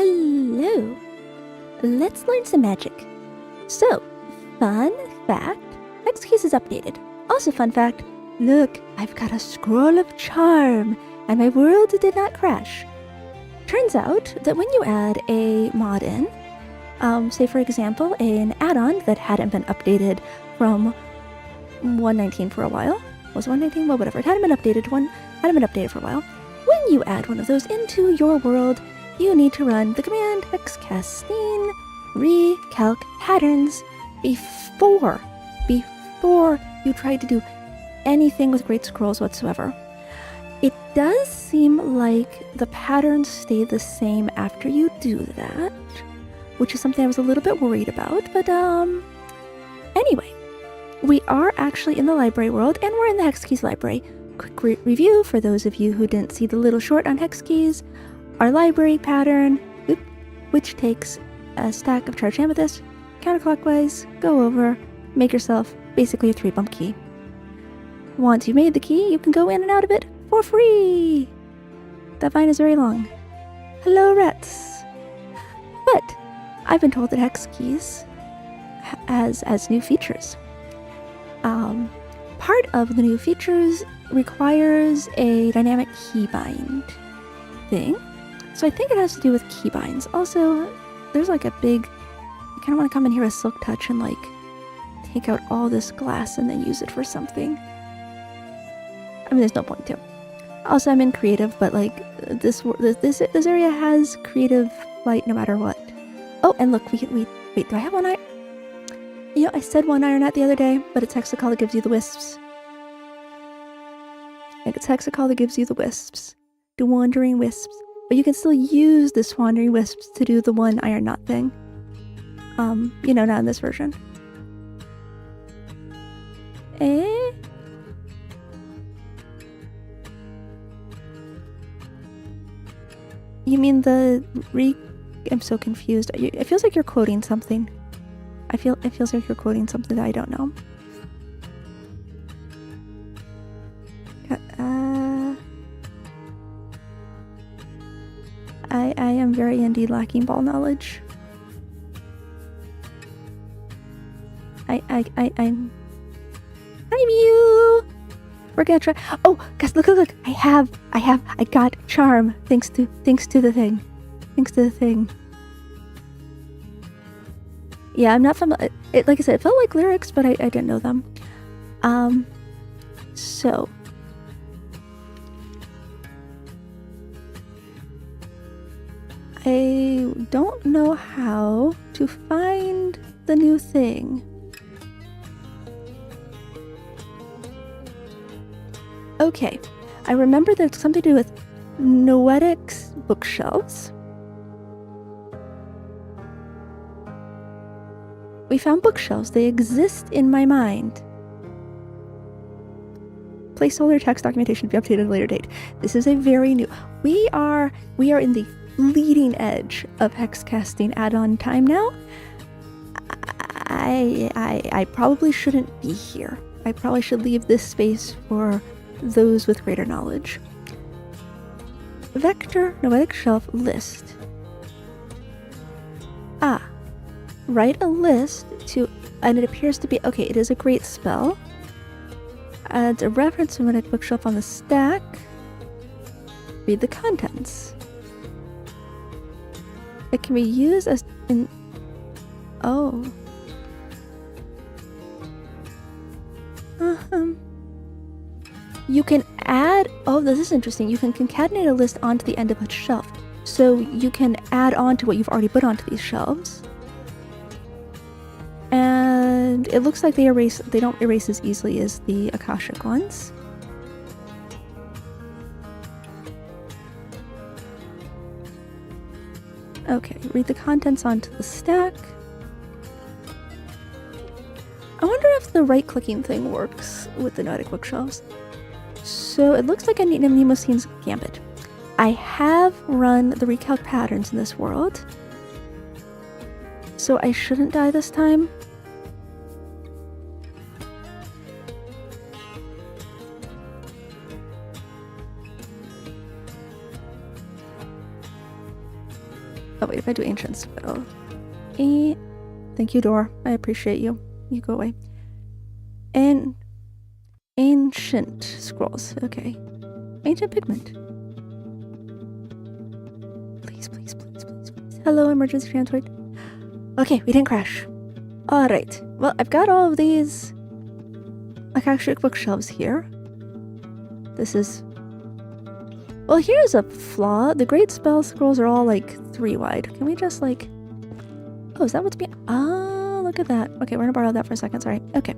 Hello! Let's learn some magic. So, fun fact, Hexkeys is updated. Also fun fact, look, I've got a scroll of charm, and my world did not crash. Turns out that when you add a mod in, say for example, an add-on that hadn't been updated from 1.19 for a while, was 1.19? Well, whatever, it hadn't been updated for a while. When you add one of those into your world, you need to run the command hexcasting recalc patterns before you try to do anything with Great Scrolls whatsoever. It does seem like the patterns stay the same after you do that, which is something I was a little bit worried about, but anyway, we are actually in the library world, and we're in the Hexkeys library. Quick review for those of you who didn't see the little short on Hexkeys. Our library pattern, which takes a stack of charged amethyst, counterclockwise, go over, make yourself basically a 3-bump key. Once you made the key, you can go in and out of it for free! That vine is very long. Hello, rats! But I've been told that Hexkeys has new features. Part of the new features requires a dynamic keybind thing. So I think it has to do with keybinds. Also, there's like a big, I kind of want to come in here with Silk Touch and like take out all this glass and then use it for something. I mean, there's no point to. Also, I'm in creative, but like this area has creative light no matter what. Oh, and look, wait, do I have one eye? You know, I said one iron at the other day, but it's Hexical that gives you the wisps. I think it's Hexical that gives you the wisps. The wandering wisps. But you can still use the wandering wisps to do the one iron knot thing. You know, not in this version. Eh? You mean the I'm so confused. It feels like you're quoting something. It feels like you're quoting something that I don't know. I am very indeed lacking ball knowledge. I'm you. We're gonna try. Oh, guys, look! I got charm thanks to the thing. Thanks to the thing. Yeah, I'm not familiar. Like I said, it felt like lyrics, but I didn't know them. So. I don't know how to find the new thing. Okay, I remember there's something to do with Noetic's bookshelves. We found bookshelves. They exist in my mind. Placeholder text documentation to be updated at a later date. This is a very new. We are in the leading edge of hexcasting add-on time now. I probably shouldn't be here. I probably should leave this space for those with greater knowledge. Vector Noetic Shelf list. Write a list to, and it appears to be, okay, it is a great spell. Adds a reference to Noetic bookshelf on the stack. Read the contents. It can be used as in, oh. You can add, oh, this is interesting. You can concatenate a list onto the end of a shelf. So you can add on to what you've already put onto these shelves. And it looks like they don't erase as easily as the Akashic ones. Okay, read the contents onto the stack. I wonder if the right-clicking thing works with the Noetic bookshelves. So it looks like I need a Nemosine's Gambit. I have run the recalc patterns in this world, so I shouldn't die this time. Oh wait, if I do ancient spell. Thank you, door. I appreciate you. You go away. And ancient scrolls. Okay. Ancient pigment. Please, please, please, please, please. Hello, emergency transport. Okay, we didn't crash. Alright. Well, I've got all of these Akashic bookshelves here. This is... Well, here's a flaw. The great spell scrolls are all like 3 wide. Can we just like... Oh, is that what's being... Oh, look at that. Okay, we're gonna borrow that for a second. Sorry. Okay.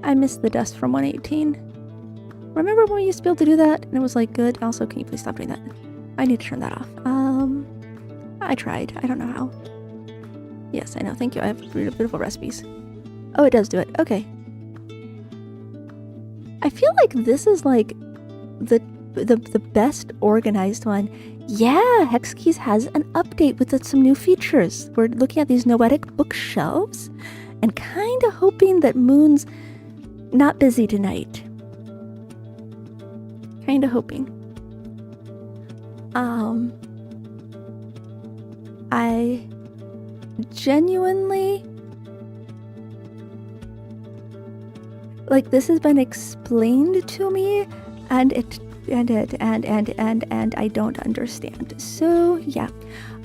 I missed the dust from 118. Remember when we used to be able to do that? And it was like good. Also, can you please stop doing that? I need to turn that off. I tried. I don't know how. Yes, I know. Thank you. I have beautiful recipes. Oh, it does do it. Okay. I feel like this is like the best organized one. Yeah, Hexkeys has an update with some new features. We're looking at these noetic bookshelves and kind of hoping that Moon's not busy tonight. Kind of hoping. I genuinely like this has been explained to me and I don't understand. So yeah.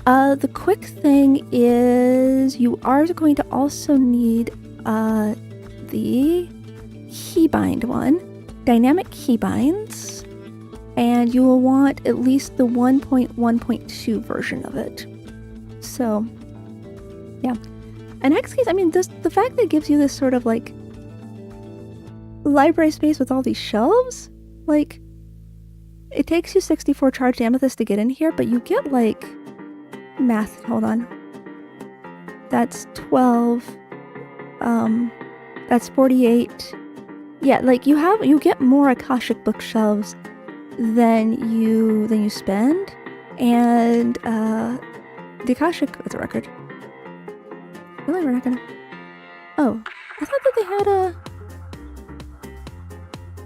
The quick thing is you are going to also need the keybind one, dynamic keybinds. And you will want at least the 1.1.2 version of it. So, yeah. And Hexkeys, I mean, the fact that it gives you this sort of like library space with all these shelves, like, it takes you 64 charged amethyst to get in here, but you get like math. Hold on. That's 12. That's 48. Yeah, like you get more Akashic bookshelves than you spend, and the Akashic, that's a record. Really, we're not gonna... Oh, I thought that they had a...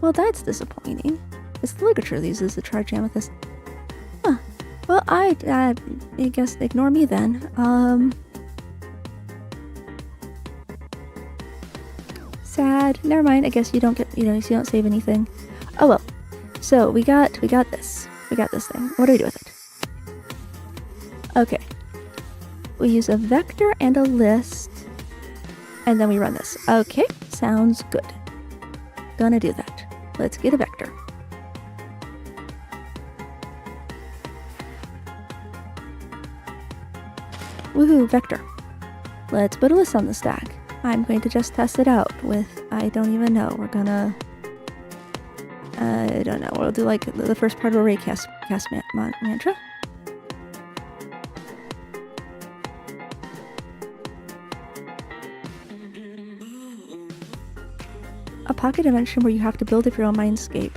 Well, that's disappointing. It's the ligature these is the charged amethyst. Huh. Well, I guess ignore me then. Sad. Never mind. I guess you don't get, you don't save anything. Oh well. So we got this. We got this thing. What do we do with it? Okay. We use a vector and a list, and then we run this. Okay, sounds good. Gonna do that. Let's get a vector. Woohoo, vector. Let's put a list on the stack. I'm going to just test it out with, I don't even know. We're gonna, I don't know. We'll do like the first part of a ray cast mantra. A pocket dimension where you have to build up your own mindscape.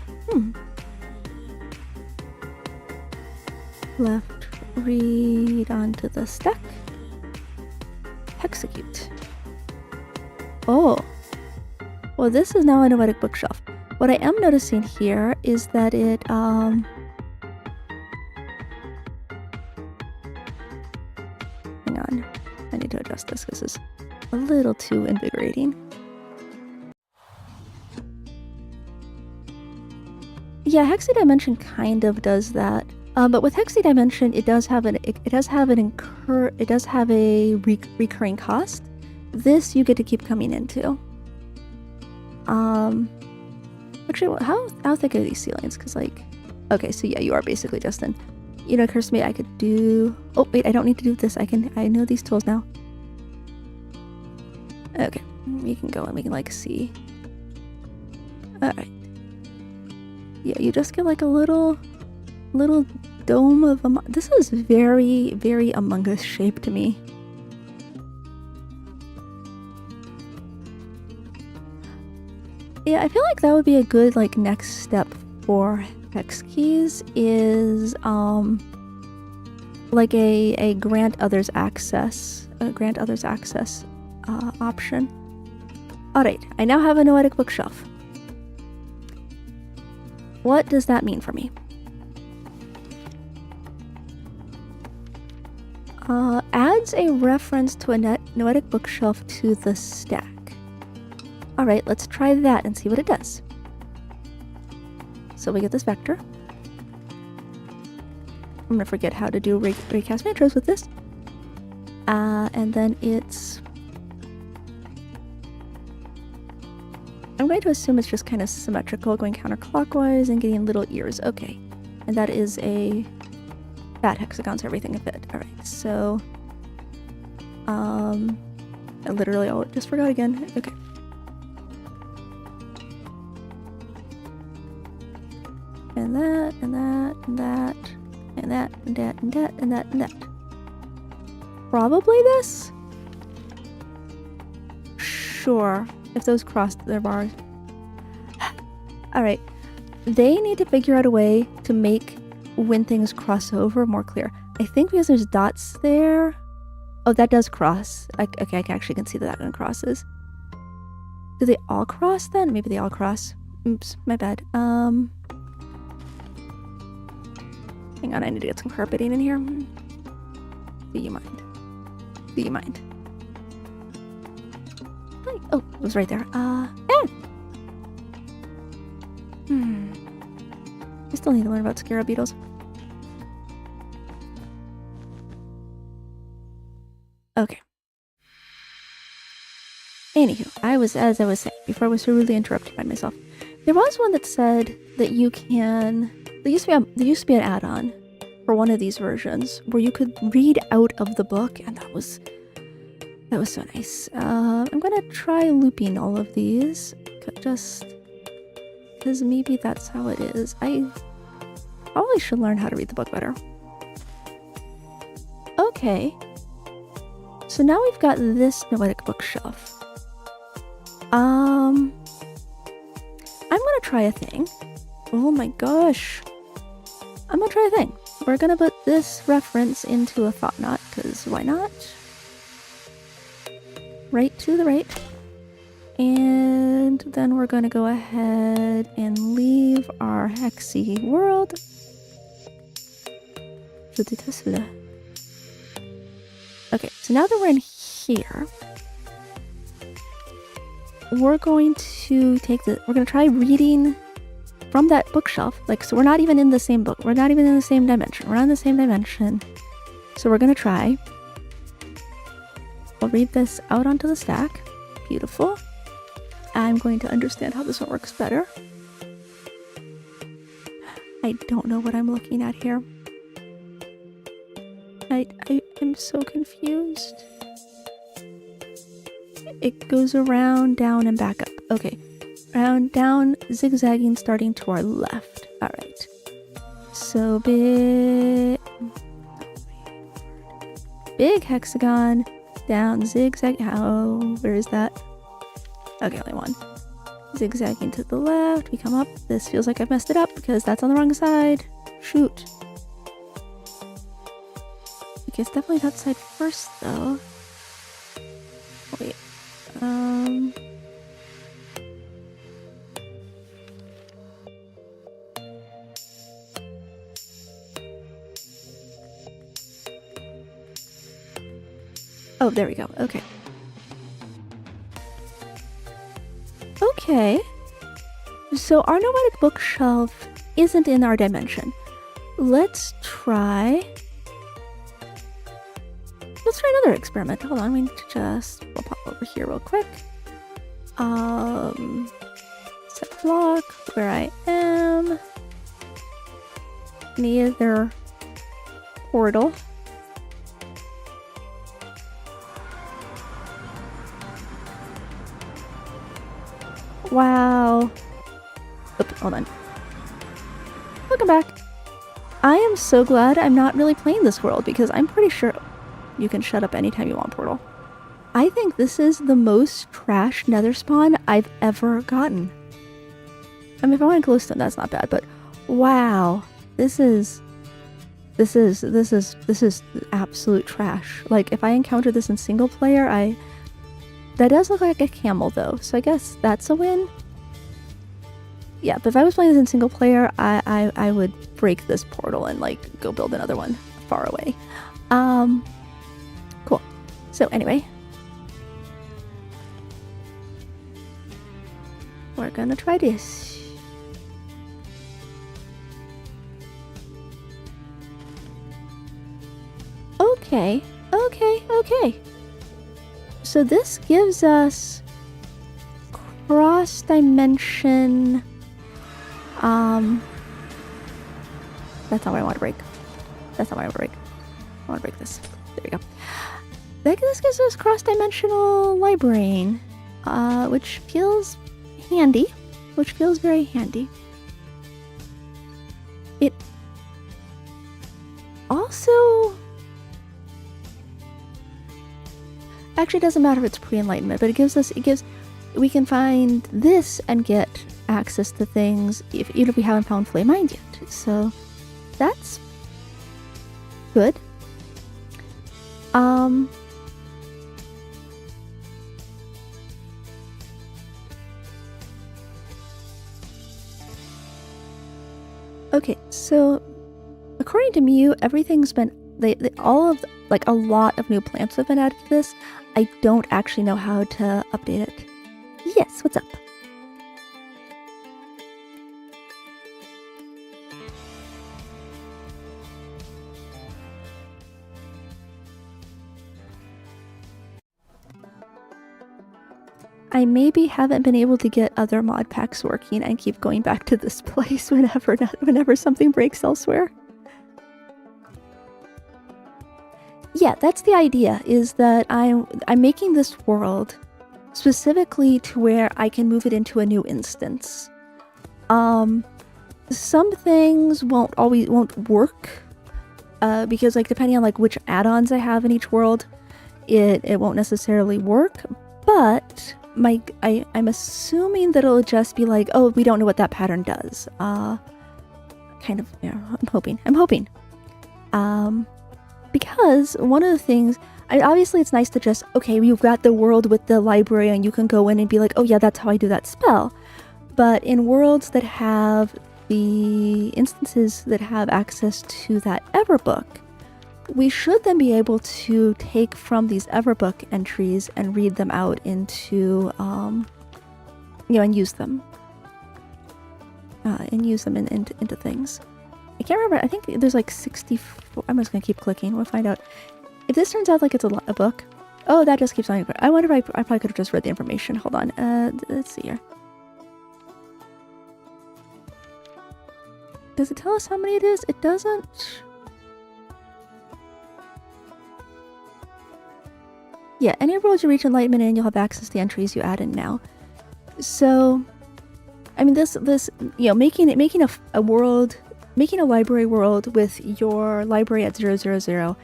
Left, read onto the stack. Execute. Oh. Well, this is now a noetic bookshelf. What I am noticing here is that it, hang on. I need to adjust this because it's a little too invigorating. Yeah, Hexadimension kind of does that. But with Hexadimension, it does have a recurring cost. This you get to keep coming into. Actually, how thick are these ceilings? Because like, okay, so yeah, you are basically just in. It occurs to me I could do. Oh wait, I don't need to do this. I know these tools now. Okay, we can go and we can like see. All right. Yeah, you just get like a little dome of this is very, very Among Us shape to me. Yeah, I feel like that would be a good like next step for Hexkeys is like a grant others access option. All right, I now have a noetic bookshelf. What does that mean for me? Adds a reference to a noetic bookshelf to the stack. Alright, let's try that and see what it does. So we get this vector. I'm gonna forget how to do recast mantras with this. And then it's... I'm going to assume it's just kind of symmetrical, going counterclockwise and getting little ears. Okay. And that is a fat hexagon, so everything can fit. Alright, so... I literally just forgot again. Okay. And that, and that, and that, and that, and that, and that, and that, and that. Probably this? Sure. If those crossed their bars. Alright. They need to figure out a way to make when things cross over more clear. I think because there's dots there. Oh, that does cross. Okay, I actually can see that one crosses. Do they all cross then? Maybe they all cross. Oops, my bad. Hang on, I need to get some carpeting in here. Do you mind? Do you mind? Oh, it was right there. I still need to learn about scarab beetles. Okay. Anywho, as I was saying, before I was so rudely interrupted by myself, there was one that said that you can... There used to be an add-on for one of these versions where you could read out of the book, and that was so nice. I'm gonna try looping all of these, just because maybe that's how it is. I probably should learn how to read the book better. Okay. So now we've got this noetic bookshelf. I'm gonna try a thing. Oh my gosh. I'm gonna try a thing. We're gonna put this reference into a thought knot, because why not? Right to the right. And then we're gonna go ahead and leave our hexy world. Okay, so now that we're in here, we're going to we're going to try reading from that bookshelf. Like, so we're not even in the same book. We're not even in the same dimension. We're not in the same dimension. So we're going to try. We'll read this out onto the stack. Beautiful. I'm going to understand how this one works better. I don't know what I'm looking at here. I'm so confused. It goes around, down, and back up. Okay. Around, down, zigzagging, starting to our left. Alright. So big hexagon, down, zigzag. Where is that? Okay, only one. Zigzagging to the left, we come up. This feels like I've messed it up because that's on the wrong side. Shoot. Okay, it's definitely that side first, though. Wait. Oh, there we go. Okay. Okay. So our noetic bookshelf isn't in our dimension. Let's try another experiment. Hold on, we'll pop over here real quick. Set block where I am. Neither portal. Wow. Oops, hold on. Welcome back. I am so glad I'm not really playing this world because I'm pretty sure you can shut up anytime you want, Portal. I think this is the most trash nether spawn I've ever gotten. I mean, if I want glowstone, that's not bad, but wow. This is absolute trash. Like, if I encounter this in single player, that does look like a camel though, so I guess that's a win. Yeah, but if I was playing this in single player, I would break this portal and like go build another one far away. Cool. So anyway, we're gonna try this. Okay. So this gives us cross dimension. That's not what I want to break. I want to break this. There we go. This gives us cross-dimensional library, which feels handy. Which feels very handy. It also actually doesn't matter if it's pre-enlightenment, but we can find this and get access to things even if we haven't found Flame Mind yet. So that's good. Okay, so according to Mew, everything's been a lot of new plants have been added to this. I don't actually know how to update it. Yes, what's up? I maybe haven't been able to get other mod packs working and keep going back to this place whenever something breaks elsewhere. Yeah, that's the idea, is that I'm making this world specifically to where I can move it into a new instance. Some things won't work, because like depending on like which add-ons I have in each world, it won't necessarily work, but I'm assuming that it'll just be like, oh, we don't know what that pattern does. Kind of, yeah, I'm hoping. Because one of the things, obviously it's nice to just, okay, you've got the world with the library and you can go in and be like, oh yeah, that's how I do that spell. But in worlds that have the instances that have access to that Everbook, we should then be able to take from these Everbook entries and read them out into, and use them. Into things. I can't remember, I think there's like 64, I'm just gonna keep clicking, we'll find out. If this turns out like it's a book, oh, that just keeps on, I wonder if I probably could have just read the information, hold on, let's see here. Does it tell us how many it is? It doesn't. Yeah, any world you reach enlightenment in, you'll have access to the entries you add in now. So, I mean, this making a library world with your library at 000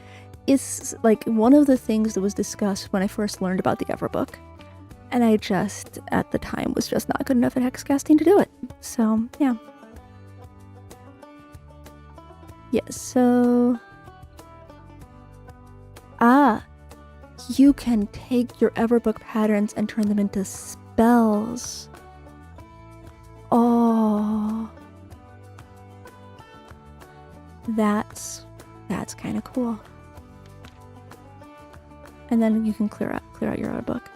is like one of the things that was discussed when I first learned about the Everbook, and I just at the time was just not good enough at hexcasting to do it. So yeah. Yeah. So. You can take your Everbook patterns and turn them into spells. Oh. That's kind of cool. And then you can clear out your Everbook.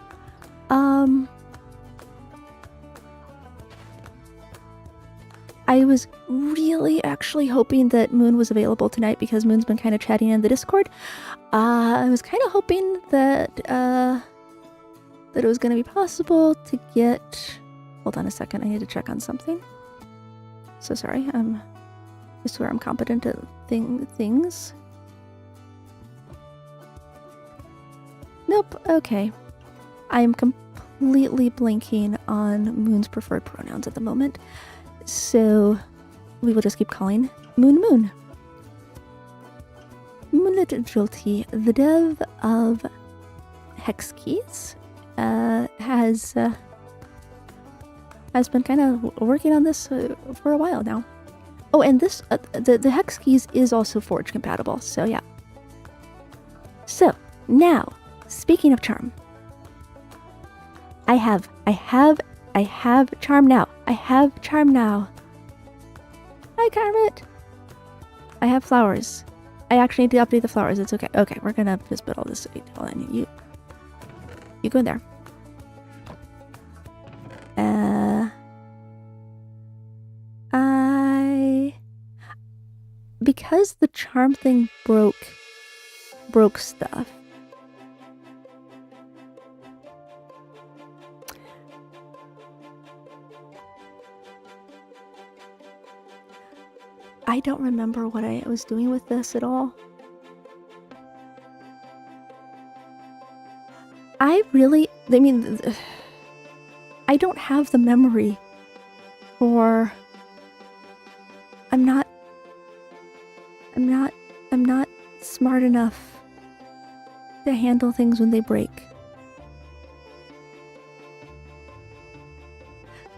I was really actually hoping that Moon was available tonight because Moon's been kind of chatting in the Discord. I was kind of hoping that it was going to be possible to get... Hold on a second, I need to check on something. So sorry, I swear I'm competent at things. Nope, okay. I am completely blanking on Moon's preferred pronouns at the moment. So we will just keep calling Moon. Moonlit Jolty, the dev of Hex Keys, has been kind of working on this for a while now. Oh, and this the Hex Keys is also Forge compatible. So yeah. So now, speaking of charm, I have charm now. I have charm now. Hi, Kermit. I have flowers. I actually need to update the flowers. It's okay. Okay, we're gonna just put all this. Hold on, you go in there. Because the charm thing broke stuff. I don't remember what I was doing with this at all. I mean, I don't have the memory for... I'm not smart enough to handle things when they break.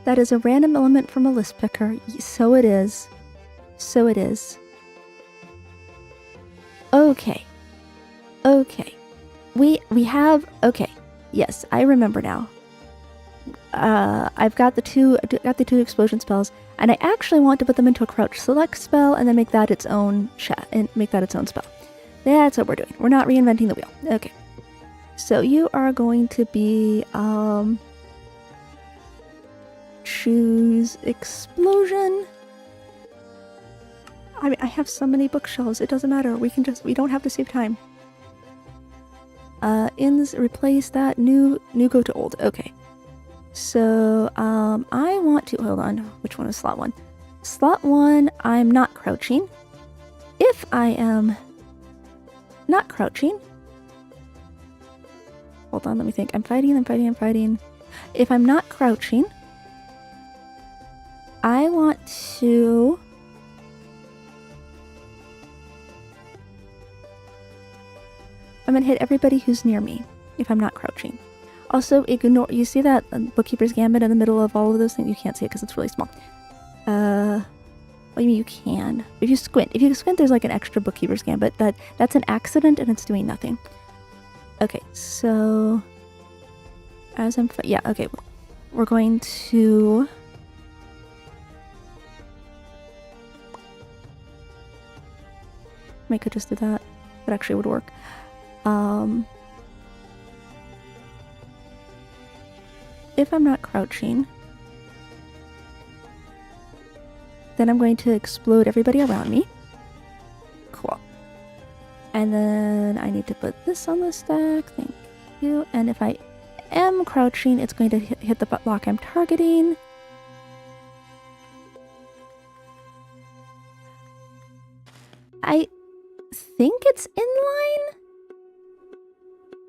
That is a random element from a list picker. So it is. So it is. Okay. Okay. We have... Okay. Yes, I remember now. I've got the two explosion spells, and I actually want to put them into a crouch select spell and then make that its own spell. That's what we're doing. We're not reinventing the wheel. Okay. So you are going to be choose explosion. I mean, I have so many bookshelves. It doesn't matter. We don't have to save time. Ins replace that. New go to old. Okay. So, I want to... Hold on. Which one is slot 1? Slot 1, I'm not crouching. If I am not crouching... Hold on, let me think. I'm fighting. If I'm not crouching, I want to... I'm gonna hit everybody who's near me if I'm not crouching. Also, ignore... You see that Bookkeeper's Gambit in the middle of all of those things? You can't see it because it's really small. What do you mean you can? If you squint, there's like an extra Bookkeeper's Gambit. That's an accident and it's doing nothing. Okay, so... As I'm... Yeah, okay. We're going to... I could just do that. That actually would work. If I'm not crouching, then I'm going to explode everybody around me. Cool. And then I need to put this on the stack. Thank you. And if I am crouching, it's going to hit the block I'm targeting. I think it's in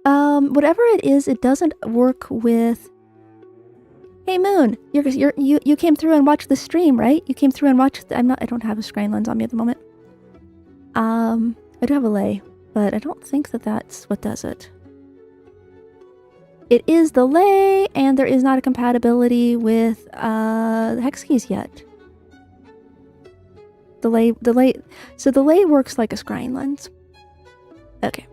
line. Whatever it is, it doesn't work with... Hey Moon, you came through and watched the stream, right? You came through and watched... I don't have a scrying lens on me at the moment. I do have a lay, but I don't think that's what does it. It is the lay, and there is not a compatibility with the hex keys yet. So the lay works like a scrying lens. Okay.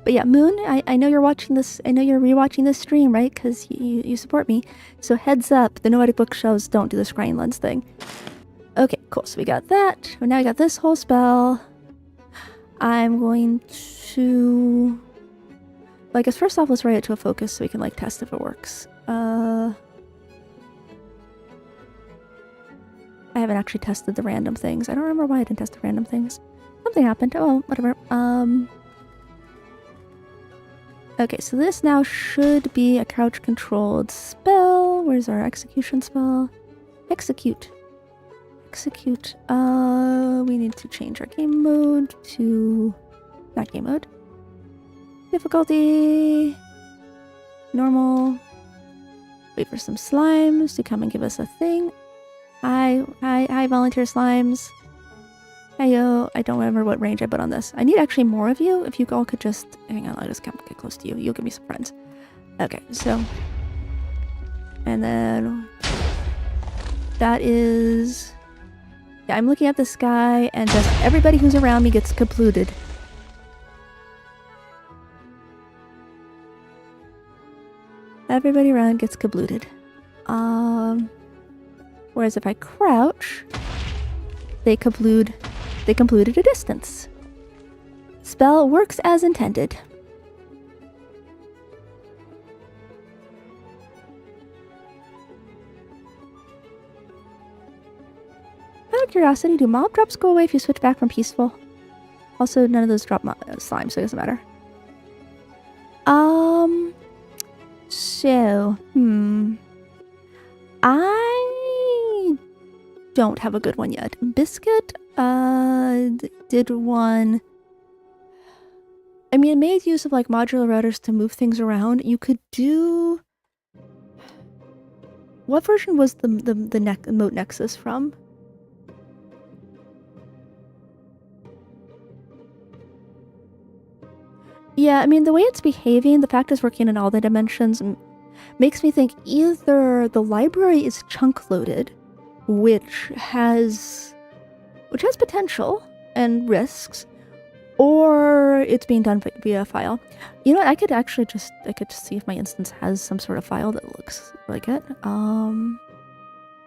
But yeah, Moon, I know you're watching this. I know you're rewatching this stream, right? Because you support me. So heads up, the Noetic Bookshelves don't do the scrying lens thing. Okay, cool. So we got that. Now we got this whole spell. I'm going to... Well, I guess first off, let's write it to a focus so we can like test if it works. I haven't actually tested the random things. I don't remember why I didn't test the random things. Something happened. Oh, well, whatever. Okay, so this now should be a crouch-controlled spell. Where's our execution spell? Execute. Execute. We need to change our game mode to... Not game mode. Difficulty. Normal. Wait for some slimes to come and give us a thing. Hi, volunteer slimes. Hiyo, I don't remember what range I put on this. I need actually more of you. If you all could just... Hang on, I'll just get close to you. You'll give me some friends. Okay, so... And then... That is... Yeah, I'm looking at the sky, and just everybody who's around me gets kaplooted. Everybody around gets kablooted. Whereas if I crouch, they kablood at a distance. Spell works as intended. Out of curiosity, do mob drops go away if you switch back from peaceful? Also, none of those drop slime, so it doesn't matter. So, I don't have a good one yet. Biscuit, did one. I mean, it made use of like modular routers to move things around. You could do. What version was the Moat Nexus from? Yeah, I mean, the way it's behaving, the fact it's working in all the dimensions, makes me think either the library is chunk loaded, which has potential and risks, or it's being done via file. You know what? I could just see if my instance has some sort of file that looks like it. I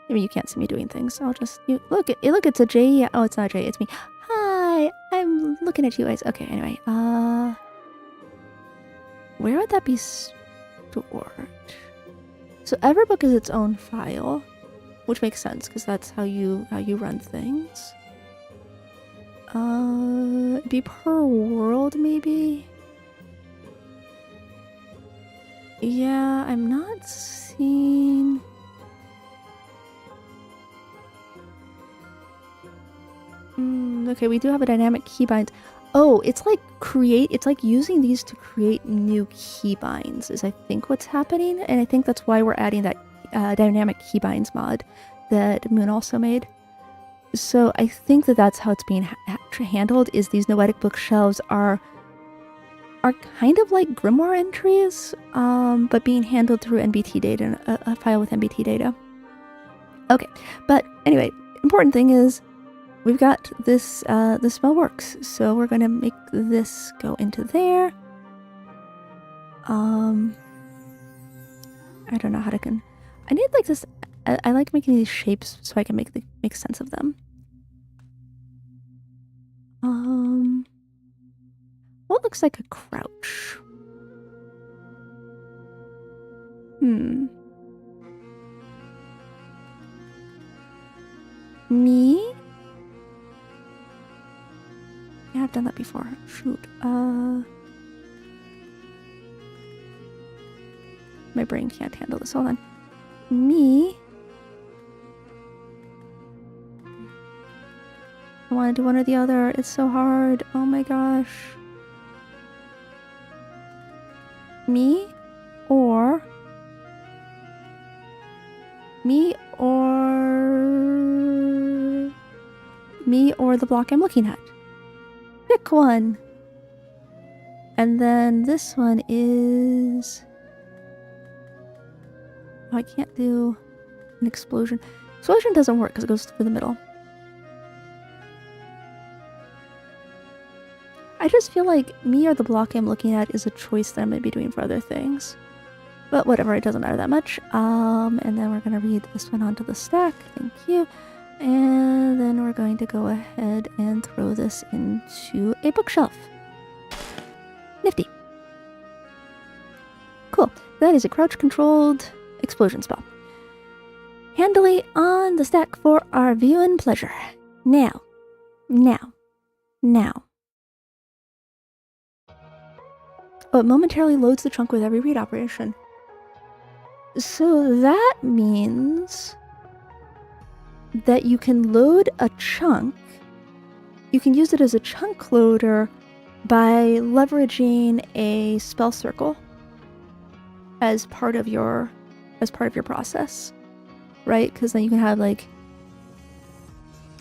mean, you can't see me doing things. I'll just look. It's a J. Oh, it's not a J. It's me. Hi, I'm looking at you guys. Okay. Anyway, where would that be stored? So Everbook is its own file, which makes sense because that's how you run things. Be per world maybe. Yeah, I'm not seeing. Okay, we do have a dynamic keybind. Oh, it's like using these to create new keybinds is I think what's happening, and I think that's why we're adding that dynamic keybinds mod that Moon also made. So I think that's how it's being handled. Is these noetic bookshelves are kind of like grimoire entries, but being handled through NBT data, a file with NBT data. Okay, but anyway, important thing is. We've got this, the spell works, so we're gonna make this go into there. I don't know how to I need like this, I like making these shapes so I can make sense of them. What looks like a crouch? Me? Yeah, I've done that before. Shoot. My brain can't handle this. Hold on. Me. I want to do one or the other. It's so hard. Oh my gosh. Me or the block I'm looking at. Pick one. And then this one is... Oh, I can't do an explosion. Explosion doesn't work because it goes through the middle. I just feel like me or the block I'm looking at is a choice that I might be doing for other things. But whatever, it doesn't matter that much. And then we're going to read this one onto the stack. Thank you. And then we're going to go ahead and throw this into a bookshelf. Nifty. Cool. That is a crouch-controlled explosion spell. Handily on the stack for our view and pleasure. Now. Oh, it momentarily loads the chunk with every read operation. So that means that you can load a chunk. You can use it as a chunk loader by leveraging a spell circle as part of your process, right? Because then you can have like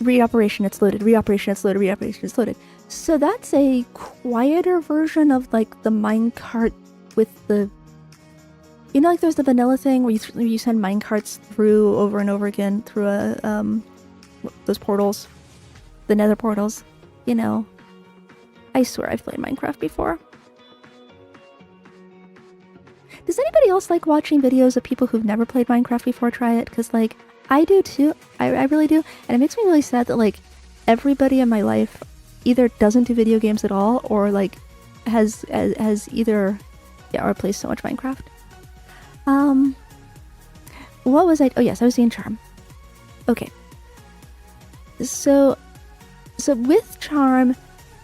read operation, it's loaded, read operation, it's loaded, read operation, it's loaded. So that's a quieter version of like the minecart with the, you know, like there's the vanilla thing where you send minecarts through over and over again through those portals, the nether portals, you know. I swear I've played Minecraft before. Does does anybody else like watching videos of people who've never played Minecraft before try it? Because, like, I do too. I really do. And it makes me really sad that, like, everybody in my life either doesn't do video games at all or, like, has either... Yeah, or plays so much Minecraft. What was I... Oh, yes, I was seeing Charm. Okay. So with Charm,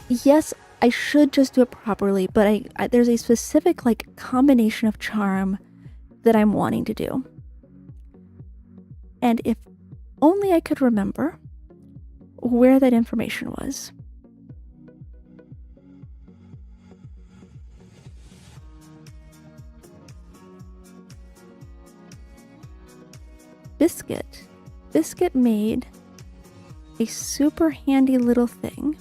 yes, I should just do it properly, but I there's a specific, like, combination of Charm that I'm wanting to do. And if only I could remember where that information was. Biscuit made a super handy little thing.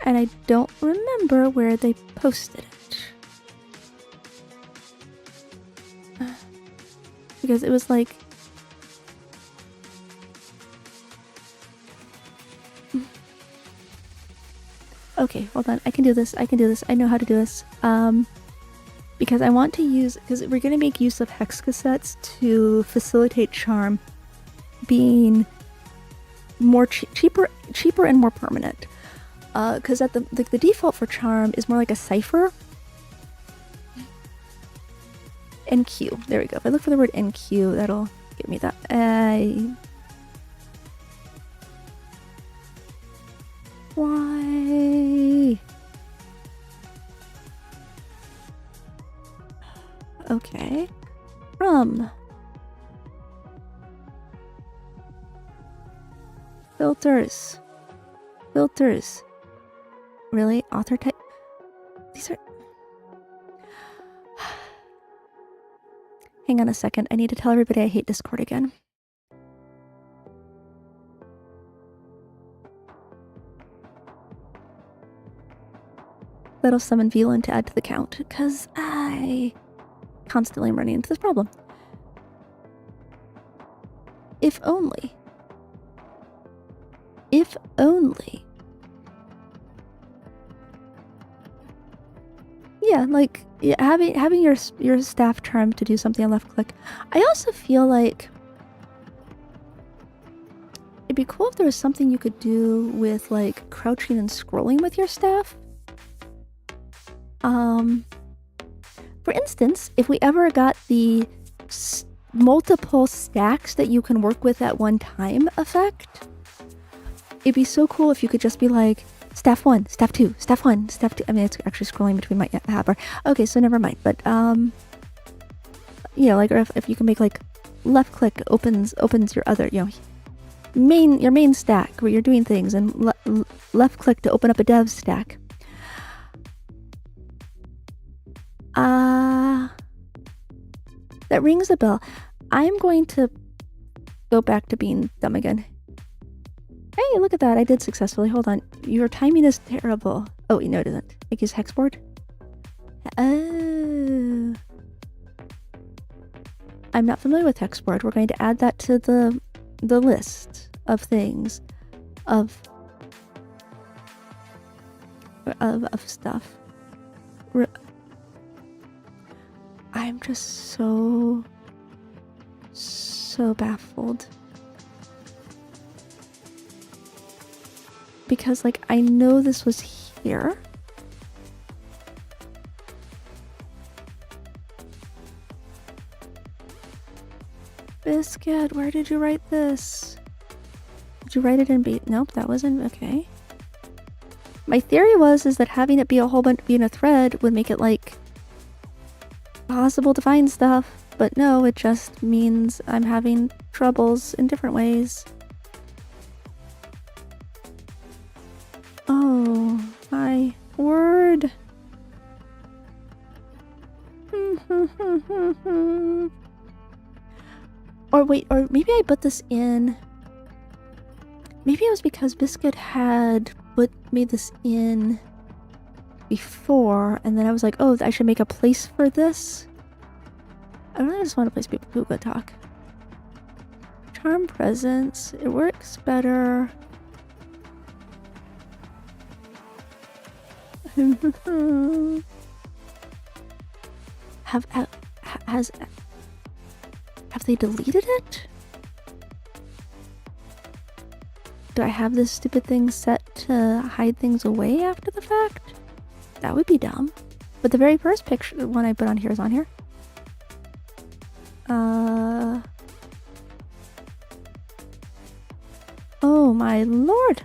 And I don't remember where they posted it. Because it was like... Okay, hold on. I can do this. I know how to do this. Because I want to use... Because we're going to make use of hex cassettes to facilitate Charm being more cheaper and more permanent. Because at the default for Charm is more like a cipher. NQ. There we go. If I look for the word NQ, that'll give me that. Why? Okay. From filters. Really? Author type? These are... Hang on a second. I need to tell everybody I hate Discord again. That'll summon VLAN to add to the count, because I constantly am running into this problem. If only. Yeah, like having your staff Charm to do something on left click. I also feel like it'd be cool if there was something you could do with, like, crouching and scrolling with your staff. For instance, if we ever got the multiple stacks that you can work with at one time effect, it'd be so cool if you could just be like, staff 1, staff 2, staff 1, staff 2. I mean, it's actually scrolling between my tab bar. Okay, so never mind. But, you know, like, or if you can make, like, left click opens your other, you know, your main stack where you're doing things, and left click to open up a dev stack. That rings a bell. I'm going to go back to being dumb again. Hey, look at that. I did successfully. Hold on. Your timing is terrible. Oh, no, it isn't. I use hexboard. Oh. I'm not familiar with hexboard. We're going to add that to the list of things. Of stuff. I'm just so baffled. Because, like, I know this was here. Biscuit, where did you write this? Did you write it in B? Nope, that wasn't... Okay. My theory is that having it be a whole bunch, being a thread would make it, like, possible to find stuff. But no, it just means I'm having troubles in different ways. Oh, my word. Or wait, or maybe I put this in... Maybe it was because Biscuit had made this in before, and then I was like, oh, I should make a place for this. I really just want to place people who could talk. Charm presence, it works better. Have they deleted it? Do I have this stupid thing set to hide things away after the fact? That would be dumb. But the very first picture one I put on here is on here. Oh my lord.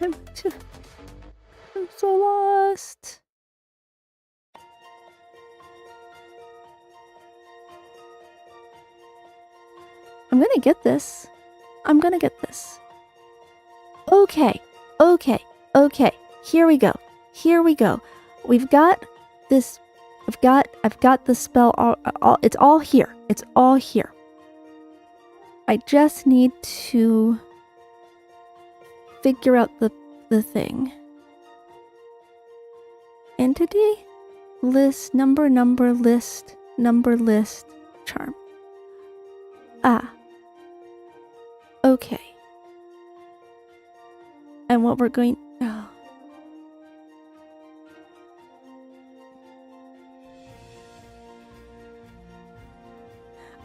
I'm so lost. I'm gonna get this. I'm gonna get this. Okay. Here we go. We've got this. I've got the spell. It's all here. It's all here. I just need to figure out the thing. Entity, list, number, list, charm. Ah. Okay. And what we're going... Oh.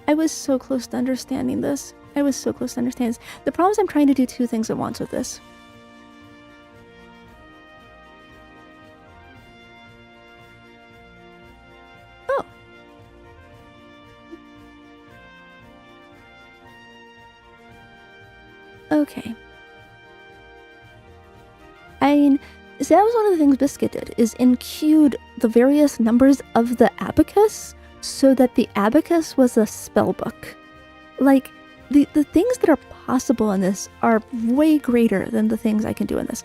I was so close to understanding this. The problem is I'm trying to do two things at once with this. Oh. Okay. I mean, so that was one of the things Biscuit did, is enqueued the various numbers of the abacus so that the abacus was a spell book. Like, the things that are possible in this are way greater than the things I can do in this.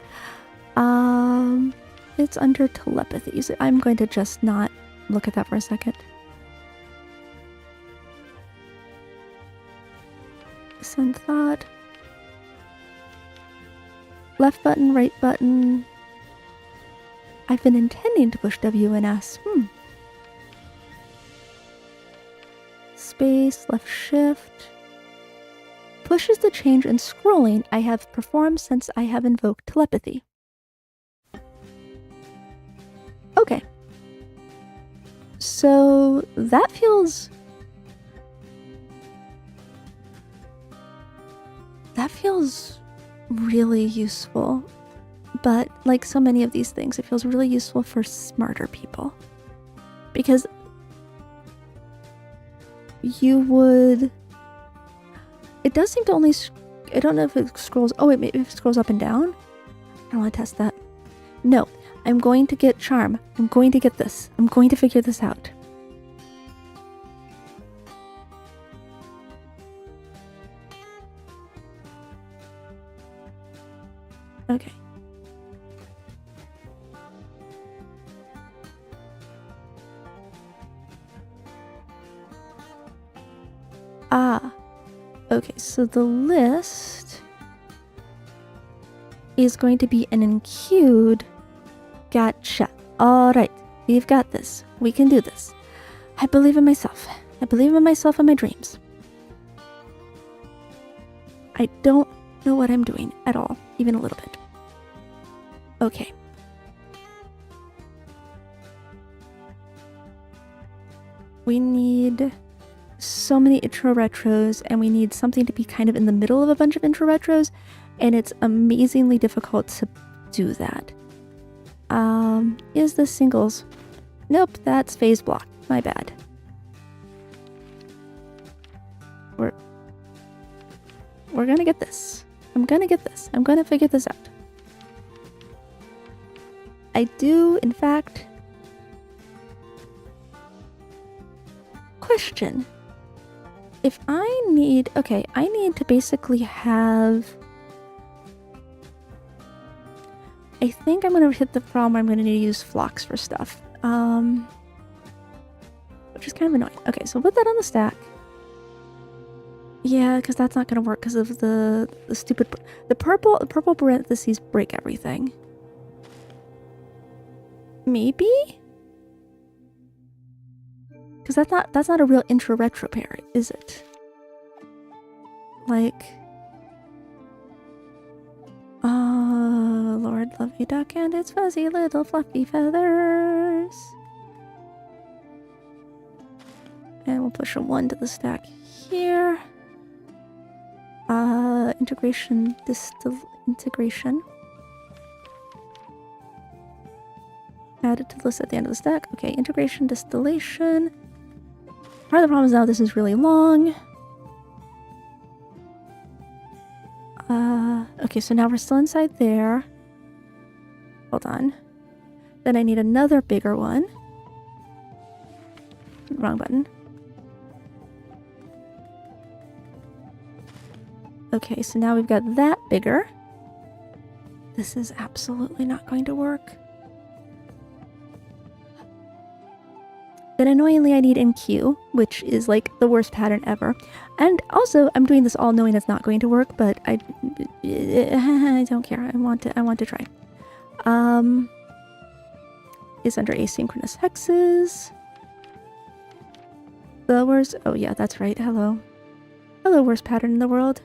It's under telepathy, so I'm going to just not look at that for a second. Send thought. Left button, right button. I've been intending to push W and S. Space, left shift. Pushes the change in scrolling I have performed since I have invoked telepathy. Okay. So that feels really useful. But like so many of these things, it feels really useful for smarter people. Because you would... It does seem to only... I don't know if it scrolls... Oh wait, maybe if it scrolls up and down? I don't want to test that. No, I'm going to get charm. I'm going to get this. I'm going to figure this out. Okay. Ah. Okay, so the list is going to be an enqueued. Gotcha. Alright, we've got this. We can do this. I believe in myself. I believe in myself and my dreams. I don't know what I'm doing at all, even a little bit. Okay. We need so many intro retros, and we need something to be kind of in the middle of a bunch of intro retros, and it's amazingly difficult to do that. Is this singles? Nope, that's phase block. My bad. We're gonna get this. I'm gonna get this. I'm gonna figure this out. I do, in fact... Question. If I need... Okay, I need to basically have... I think I'm going to hit the problem where I'm going to need to use flocks for stuff. Which is kind of annoying. Okay, so put that on the stack. Yeah, because that's not going to work because of the stupid... The purple parentheses break everything. Maybe? Because that's not a real intro-retro pair, is it? Like... Lord, fluffy duck and its fuzzy little fluffy feathers. And we'll push a 1 to the stack here. Integration, integration. Add it to the list at the end of the stack. Okay, integration, distillation. Part of the problem is now this is really long. Okay, so now we're still inside there. Hold on. Then I need another bigger one. Wrong button. Okay, so now we've got that bigger. This is absolutely not going to work. Then annoyingly I need NQ, which is like the worst pattern ever. And also I'm doing this all knowing it's not going to work, but I don't care. I want to try. Is under asynchronous hexes. The worst, oh yeah, that's right. Hello. Hello, worst pattern in the world.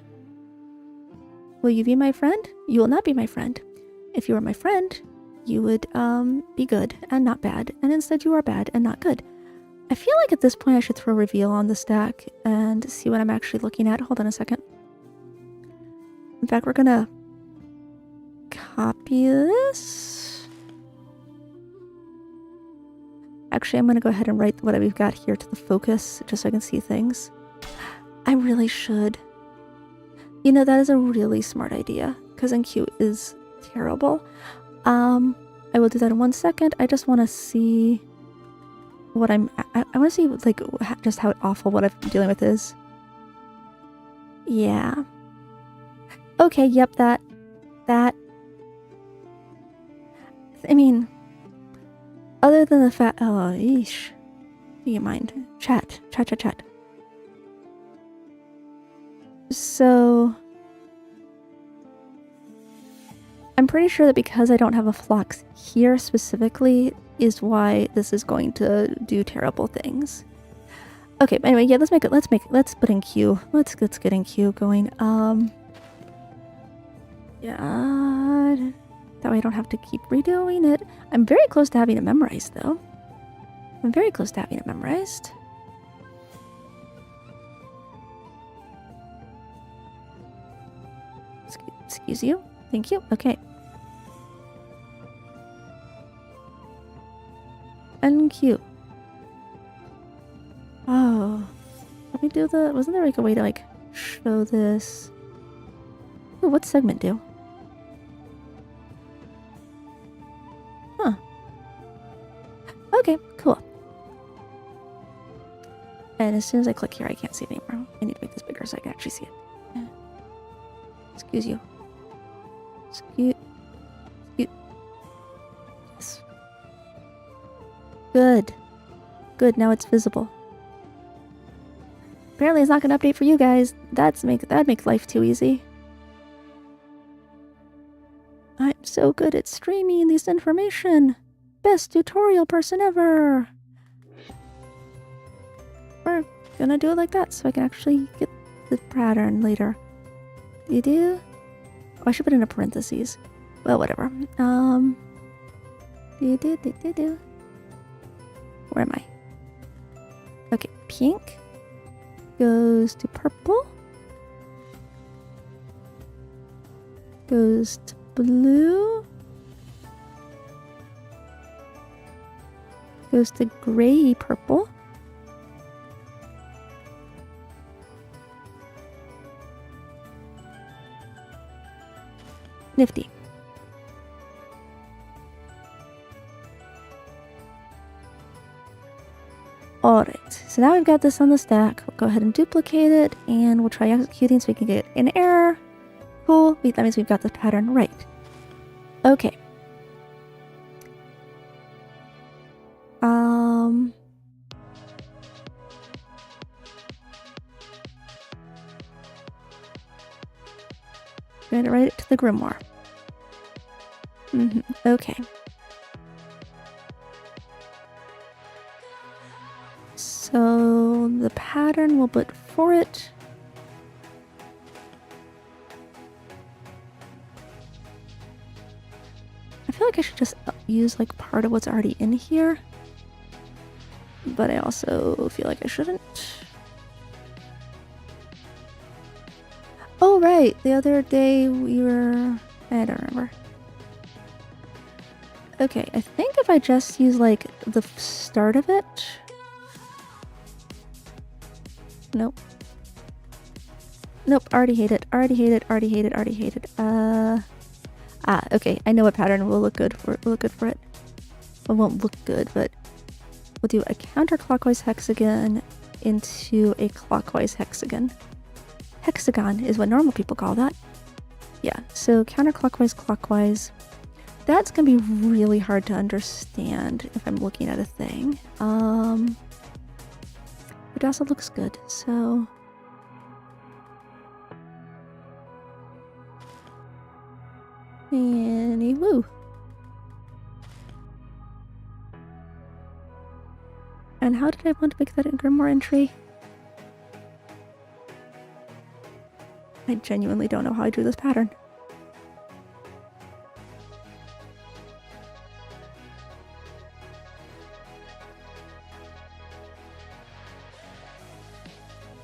Will you be my friend? You will not be my friend. If you were my friend, you would be good and not bad, and instead you are bad and not good. I feel like at this point I should throw reveal on the stack and see what I'm actually looking at. Hold on a second. In fact, we're gonna copy this. Actually, I'm gonna go ahead and write what we've got here to the focus just so I can see things. I really should. You know, that is a really smart idea because NQ is terrible. I will do that in 1 second. I just want to see what I want to see like just how awful what I'm dealing with is. Yeah. Okay, yep, that. I mean, other than the fact, oh, yeesh. Do you mind? Chat. So, I'm pretty sure that because I don't have a flux here specifically is why this is going to do terrible things. Okay, but anyway, yeah, let's put in Q. Let's get in Q going. Yeah, that way I don't have to keep redoing it. I'm very close to having it memorized though. I'm very close to having it memorized. Excuse you. Thank you. Okay. NQ. Oh. Let me do the... Wasn't there like a way to like show this? Ooh, what's segment do? Huh. Okay, cool. And as soon as I click here, I can't see it anymore. I need to make this bigger so I can actually see it. Yeah. Excuse you. Excuse. Yes. Good. Good, now it's visible. Apparently it's not going to update for you guys. That'd make life too easy. I'm so good at streaming this information. Best tutorial person ever. We're gonna do it like that so I can actually get the pattern later. You do? Oh, I should put in a parentheses. Well, whatever. Where am I? Okay, pink goes to purple. Goes to blue. Goes to gray purple. Nifty. Alright, so now we've got this on the stack. We'll go ahead and duplicate it, and we'll try executing so we can get an error. Cool, that means we've got the pattern right. Okay. I'm going to write it to the grimoire. Okay. So the pattern we'll put for it. feel like I should just use like part of what's already in here. But I also feel like I shouldn't. Oh, right. The other day we were... I don't remember. Okay, I think if I just use like the start of it... Nope. Nope, already hate it. Already hate it. Already hate it. Already hate it. Okay. I know what pattern will look good for it. It won't look good, but we'll do a counterclockwise hexagon into a clockwise hexagon. Hexagon is what normal people call that. Yeah, so counterclockwise, clockwise. That's gonna be really hard to understand if I'm looking at a thing. It also looks good, so... Anywoo. And how did I want to make that a grimoire entry? I genuinely don't know how I drew this pattern.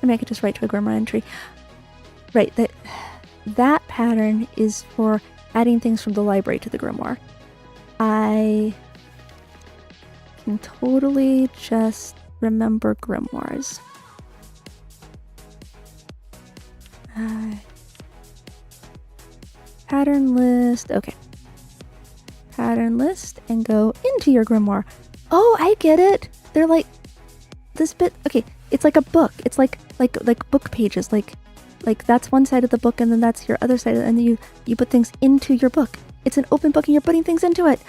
I mean, I could just write to a grimoire entry. Right, that pattern is for adding things from the library to the grimoire. I can totally just remember grimoires. Pattern list, okay. Pattern list and go into your grimoire. Oh, I get it. They're like this bit. Okay, it's like a book. It's like book pages. Like that's one side of the book, and then that's your other side, and then you put things into your book. It's an open book, and you're putting things into it.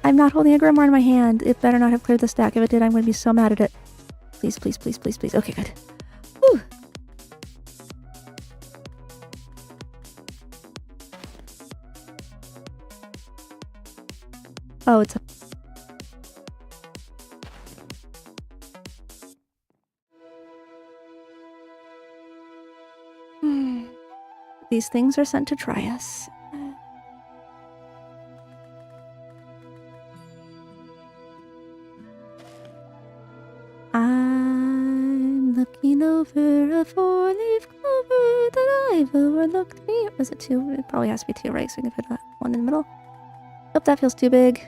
I'm not holding a grimoire in my hand. It better not have cleared the stack. If it did, I'm going to be so mad at it. Please, please, please, please, please. Okay, good. Whew. Oh, it's a... These things are sent to try us. I'm looking over a four-leaf clover that I've overlooked. Was it two? It probably has to be two, right? So we can put one in the middle. Oh, that feels too big.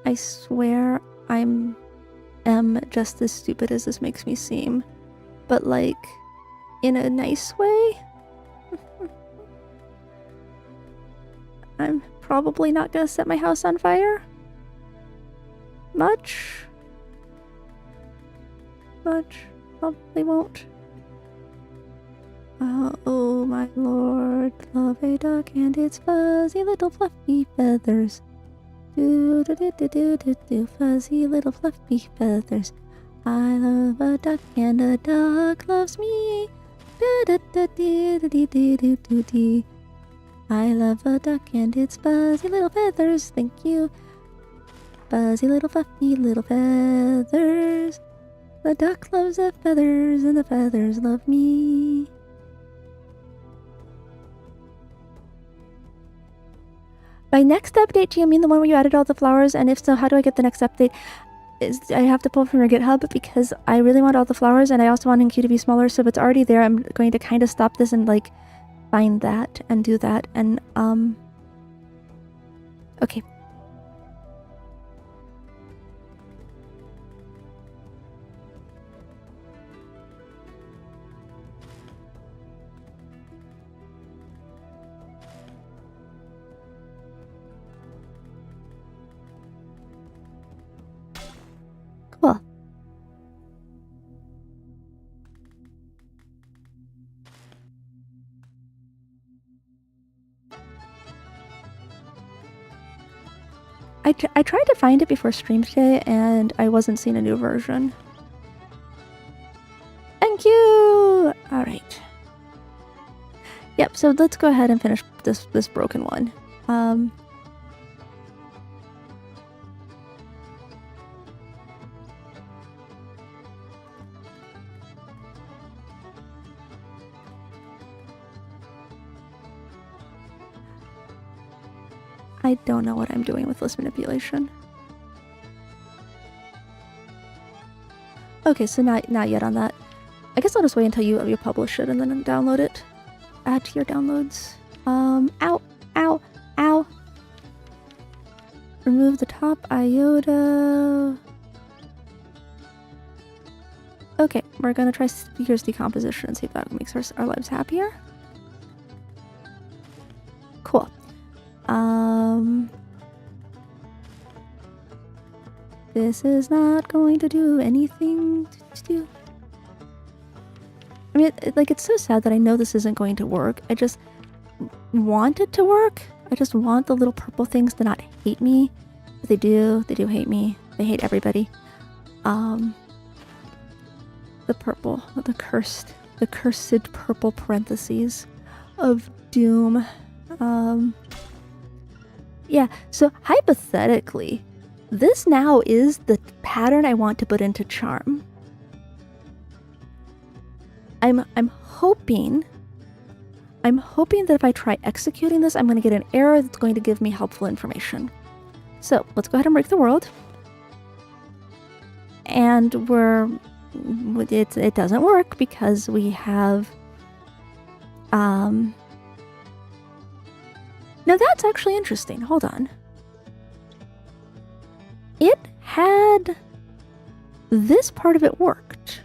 I swear am just as stupid as this makes me seem. But like, in a nice way? I'm probably not gonna set my house on fire. Much. Probably won't. Oh my lord, love a duck and its fuzzy little fluffy feathers. Do do do do do do do, fuzzy little fluffy feathers. I love a duck and a duck loves me. Da da da dee dee dee dee dee dee. I love a duck and its fuzzy little feathers. Thank you. Fuzzy little fluffy little feathers. The duck loves the feathers and the feathers love me. By next update, do you mean the one where you added all the flowers? And if so, how do I get the next update? I have to pull from your GitHub because I really want all the flowers and I also want NQ to be smaller, so if it's already there, I'm going to kind of stop this and like find that and do that and okay. Cool. I tried to find it before stream today, and I wasn't seeing a new version. Thank you! Alright. Yep, so let's go ahead and finish this broken one. I don't know what I'm doing with list manipulation. Okay, so not yet on that. I guess I'll just wait until you publish it and then download it. Add to your downloads. Ow, ow, ow. Remove the top iota. Okay, we're gonna try speaker's decomposition and see if that makes our lives happier. Cool. This is not going to do anything to do. I mean, it's so sad that I know this isn't going to work. I just want it to work. I just want the little purple things to not hate me. But they do hate me. They hate everybody. The purple, the cursed purple parentheses of doom. Yeah, so hypothetically, this now is the pattern I want to put into charm. I'm hoping that if I try executing this, I'm going to get an error that's going to give me helpful information. So let's go ahead and break the world. And it doesn't work because we have, now that's actually interesting. Hold on. It had, this part of it worked.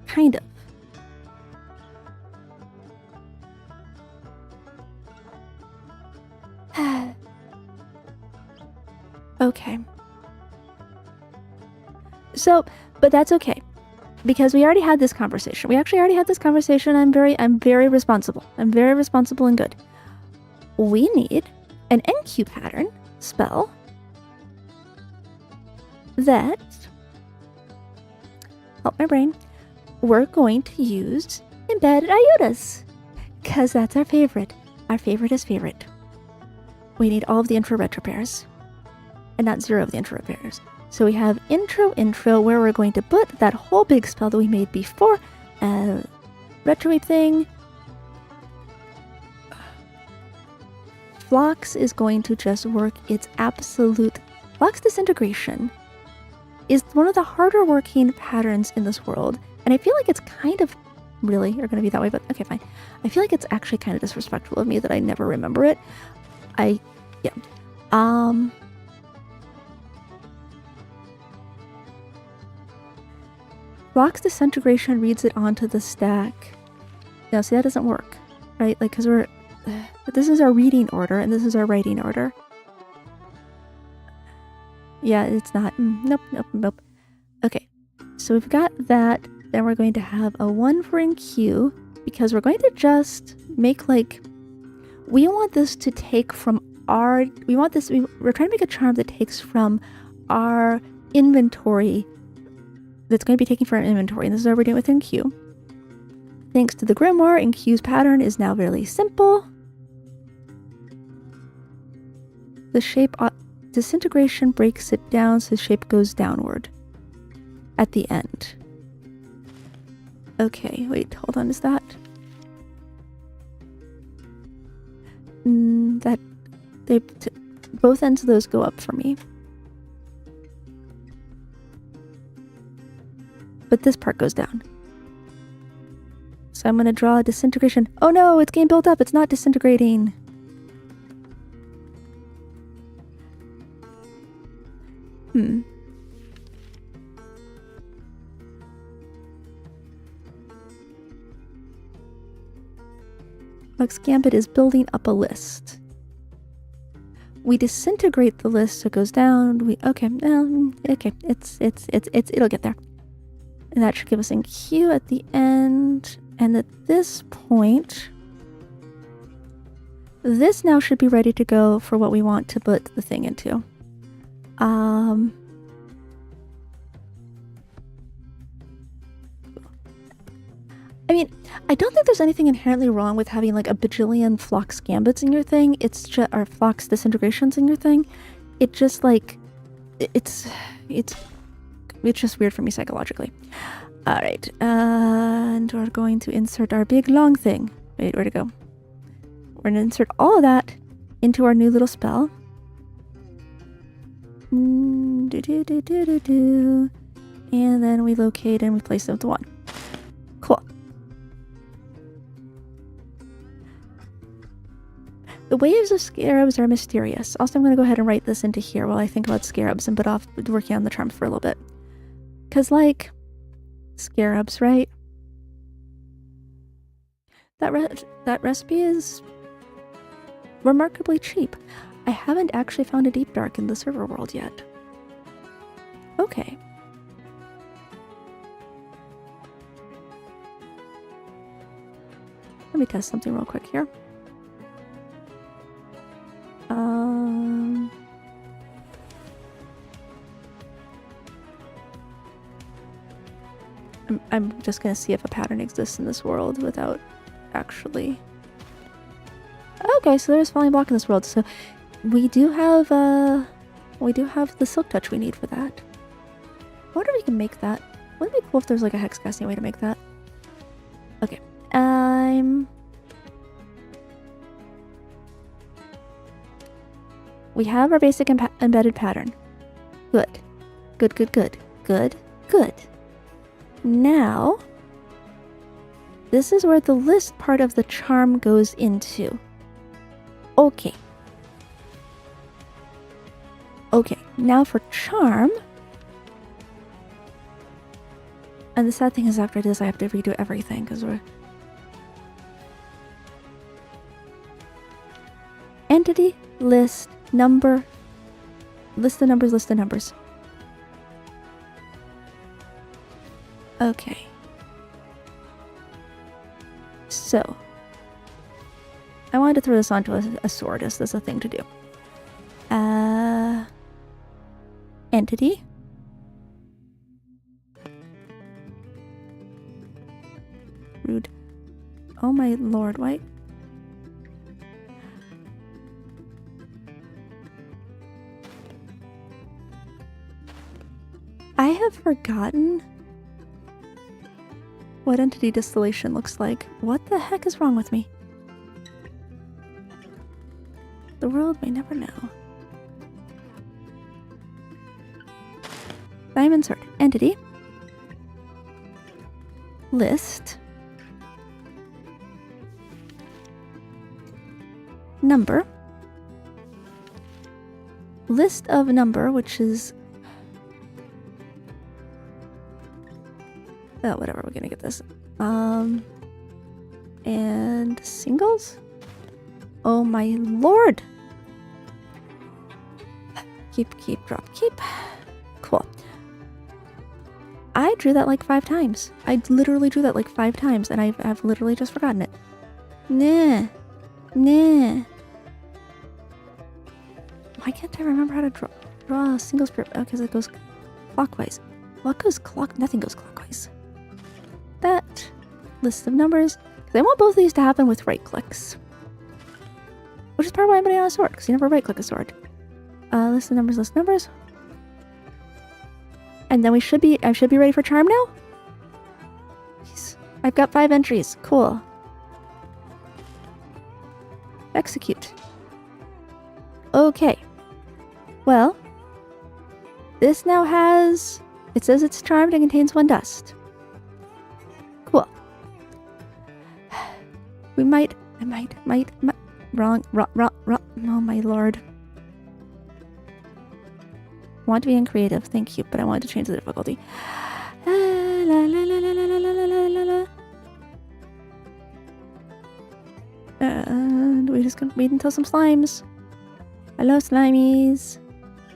Kind of. Okay. So, but that's okay. Because we already had this conversation. We actually already had this conversation. I'm very responsible. I'm very responsible and good. We need an NQ pattern spell that, help my brain, we're going to use embedded iotas. Because that's our favorite. Our favorite is favorite. We need all of the intro retro pairs. And not 0 of the intro pairs. So we have intro, where we're going to put that whole big spell that we made before. Retro thing. Phlox is going to just work its absolute... Phlox Disintegration is one of the harder working patterns in this world. And I feel like it's kind of... Really? You're going to be that way, but okay, fine. I feel like it's actually kind of disrespectful of me that I never remember it. Yeah. Phlox Disintegration reads it onto the stack. No, see, that doesn't work, right? Like, because this is our reading order, and this is our writing order. Yeah, it's not. Nope. Okay, so we've got that. Then we're going to have a 1 for NQ, because we're going to just make, like, we want this to take from our, we're trying to make a charm that takes from our inventory, that's going to be taken from our inventory, and this is what we're doing with NQ. Thanks to the Grimoire, NQ's pattern is now really simple. The shape, disintegration breaks it down, so the shape goes downward at the end. Okay, wait, hold on, is that? Both ends of those go up for me. But this part goes down. So I'm going to draw a disintegration. Oh no, it's getting built up. It's not disintegrating. Lux Gambit is building up a list. We disintegrate the list so it goes down. Okay, it'll get there. And that should give us NQ at the end. And at this point, this now should be ready to go for what we want to put the thing into. I mean, I don't think there's anything inherently wrong with having like a bajillion Phlox Gambits in your thing. It's just, or Phlox Disintegrations in your thing. It just like, it's just weird for me psychologically. All right, and we're going to insert our big long thing. Wait, where'd it go? We're gonna insert all of that into our new little spell. And then we locate and replace them with 1. Cool. The waves of scarabs are mysterious. Also, I'm going to go ahead and write this into here while I think about scarabs and put off working on the charms for a little bit. Because, like, scarabs, right? That recipe is remarkably cheap. I haven't actually found a deep dark in the server world yet. Okay. Let me test something real quick here. I'm just gonna see if a pattern exists in this world without actually... Okay, so there's falling block in this world, so we do have the silk touch we need for that. I wonder if we can make that. Wouldn't it be cool if there's like a hex casting way to make that? Okay. We have our basic embedded pattern. Good. Good, good, good. Good, good. Now, this is where the list part of the charm goes into. Okay. Okay, now for charm. And the sad thing is after this I have to redo everything because we're... Entity, list, number, list of numbers, list of numbers. Okay. So, I wanted to throw this onto a sword as there's a thing to do. Entity. Rude. Oh my lord, why? I have forgotten what entity distillation looks like. What the heck is wrong with me? The world may never know. Diamond sword. Entity. List. Number. List of number, which is... Oh, whatever, we're gonna get this. And singles? Oh my lord! Keep, drop, keep. Cool. I drew that like 5 times. I literally drew that like 5 times, and I've literally just forgotten it. Nah. Nah. Why can't I remember how to draw a single spirit? Oh, because it goes clockwise. What goes nothing goes clockwise. That list of numbers. Because I want both of these to happen with right clicks. Which is probably why I'm putting on a sword, because you never right click a sword. List of numbers, list of numbers. And then I should be ready for charm now? Jeez. I've got 5 entries. Cool. Execute. Okay. Well, this now has... It says it's charmed and contains 1 dust. Cool. I might... Wrong. Oh my lord. I want to be uncreative, thank you, but I wanted to change the difficulty. And we're just gonna wait until some slimes. Hello, slimies.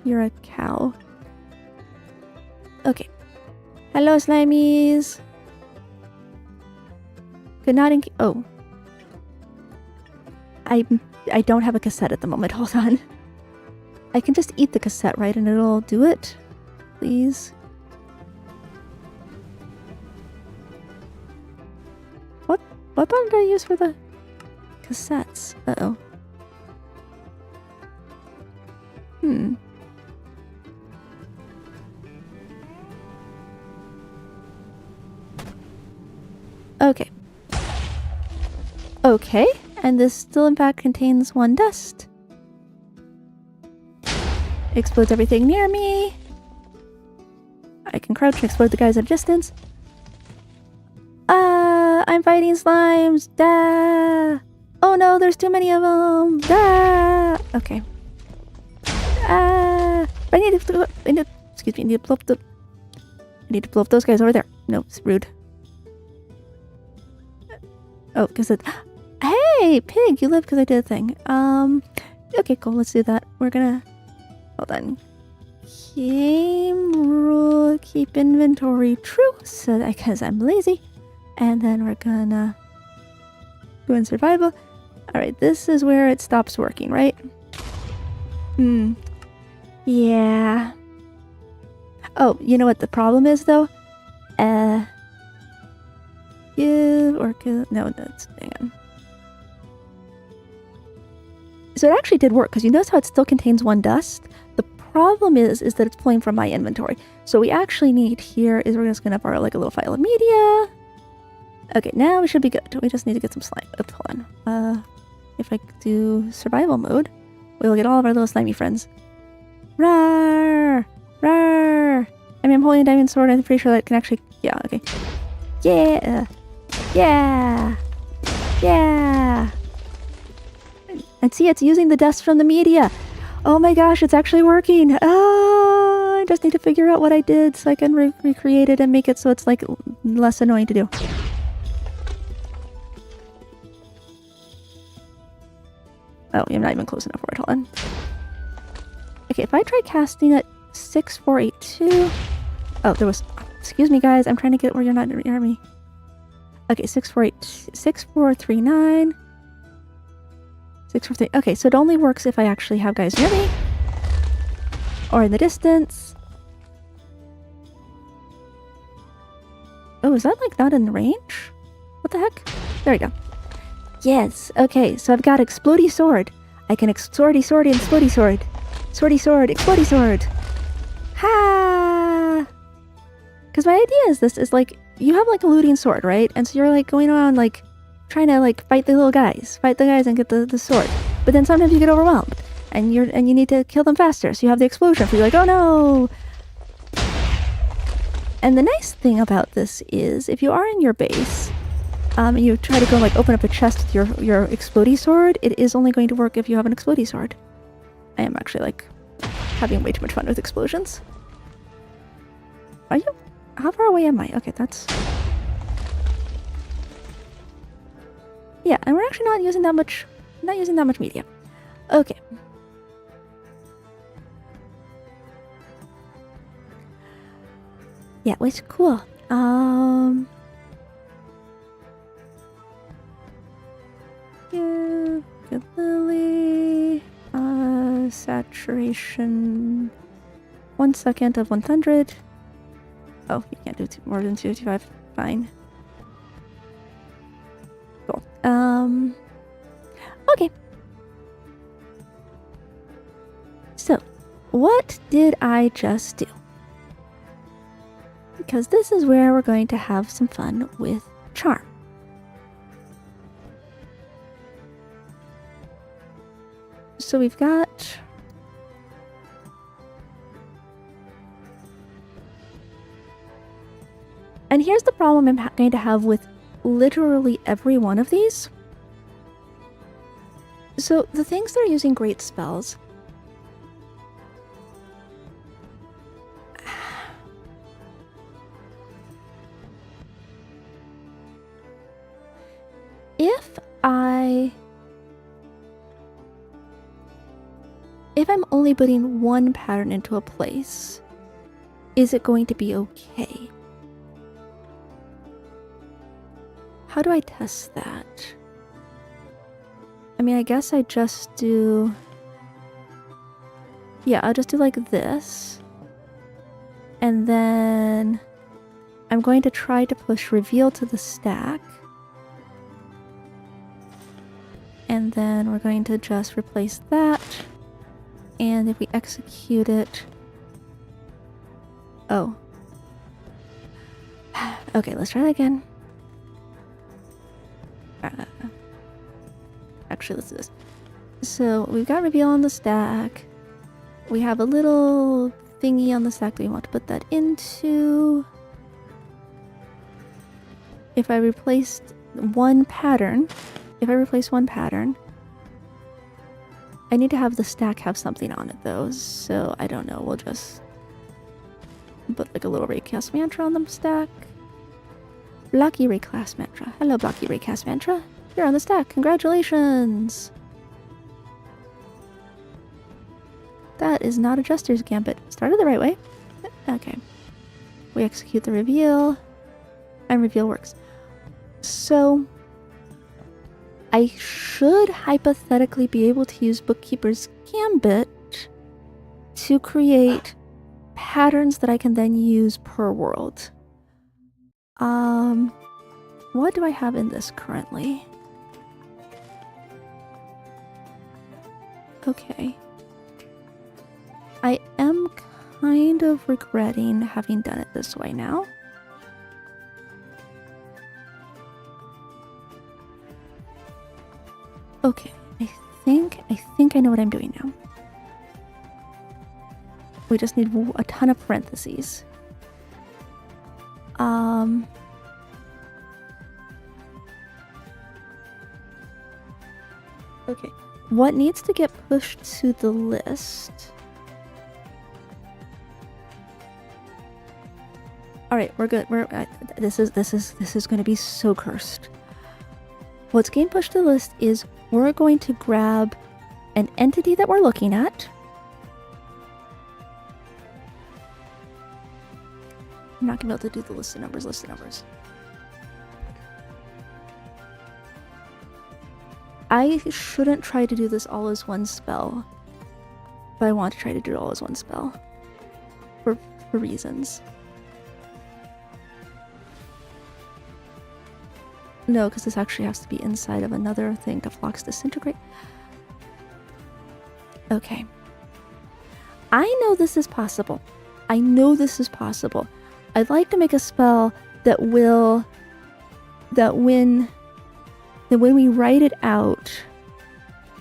You're a cow. Okay. Hello, slimies. Good night. Oh. I don't have a cassette at the moment. Hold on. I can just eat the cassette, right? And it'll do it? Please. What button did I use for the cassettes? Uh-oh. Okay. Okay, and this still in fact contains 1 dust. Explodes everything near me. I can crouch and explode the guys at a distance. I'm fighting slimes. Da. Oh no, there's too many of them. Da. Okay. I need to excuse me, I need to blow up those guys over there. No, it's rude. Oh, because it... Hey, pig, you live because I did a thing. Okay, cool, let's do that. We're gonna... Hold on. Game rule, keep inventory true, so that because I'm lazy. And then we're gonna go in survival. Alright, this is where it stops working, right? Yeah. Oh, you know what the problem is, though? Give or kill... No, that's... Hang on. So it actually did work, because you notice how it still contains one dust? The problem is that it's pulling from my inventory. So we actually need here is we're just going to borrow like a little file of media. Okay, now we should be good. We just need to get some slime. Oops, hold on. If I do survival mode, we'll get all of our little slimy friends. Rawr! Rawr! I mean, I'm holding a diamond sword. I'm pretty sure that can actually... Yeah, okay. Yeah! Yeah! Yeah! And see, it's using the dust from the media. Oh my gosh, it's actually working. Oh, I just need to figure out what I did so I can recreate it and make it so it's like less annoying to do. Oh, I'm not even close enough for it. Hold on. Okay, if I try casting at 6482. Oh, there was... Excuse me, guys. I'm trying to get where you're not near me. Okay, 6439. 643. Okay, so it only works if I actually have guys near me. Or in the distance. Oh, is that like not in range? What the heck? There we go. Yes, okay, so I've got Explodey Sword. I can Swordy Sword and Explodey Sword. Swordy Sword, Explodey Sword. Ha! Because my idea is this is like, you have like a looting sword, right? And so you're like going around like trying to like fight the little guys. Fight the guys and get the sword. But then sometimes you get overwhelmed. And you need to kill them faster. So you have the explosion. So you're like, oh no! And the nice thing about this is, if you are in your base, and you try to go like open up a chest with your explodey sword, it is only going to work if you have an explodey sword. I am actually like having way too much fun with explosions. Are you? How far away am I? Okay, that's... Yeah, and we're actually not using that much media. Okay. Yeah, it's cool. Yeah, good lily. Saturation. 1 second of 100. Oh, you can't do more than 255. Fine. Cool. Okay. So, what did I just do? Because this is where we're going to have some fun with charm. So we've got... And here's the problem I'm going to have with literally every one of these. So the things that are using great spells... If I'm only putting one pattern into a place, is it going to be okay? How do I test that? I mean, I guess I just do... Yeah, I'll just do like this. And then I'm going to try to push reveal to the stack. And then we're going to just replace that. And if we execute it... Oh. Okay, let's try that again. Actually, let's do this. So, we've got reveal on the stack. We have a little thingy on the stack that we want to put that into. If I replaced one pattern, I need to have the stack have something on it though, so I don't know, we'll just put like a little Raycast Mantra on the stack. Blocky Raycast Mantra. Hello, Blocky Raycast Mantra. You're on the stack. Congratulations! That is not a Jester's Gambit. Started the right way. Okay. We execute the reveal, and reveal works. So, I should hypothetically be able to use Bookkeeper's Gambit to create patterns that I can then use per world. What do I have in this currently? Okay. I am kind of regretting having done it this way now. Okay, I think I know what I'm doing now. We just need a ton of parentheses. Okay, what needs to get pushed to the list? All right, we're good. This is going to be so cursed. What's getting pushed to the list is we're going to grab an entity that we're looking at. I'm not going to be able to do the list of numbers. I shouldn't try to do this all as one spell, but I want to try to do it all as one spell for reasons. No, because this actually has to be inside of another thing to Flux Disintegrate. Okay. I know this is possible. I'd like to make a spell that when we write it out,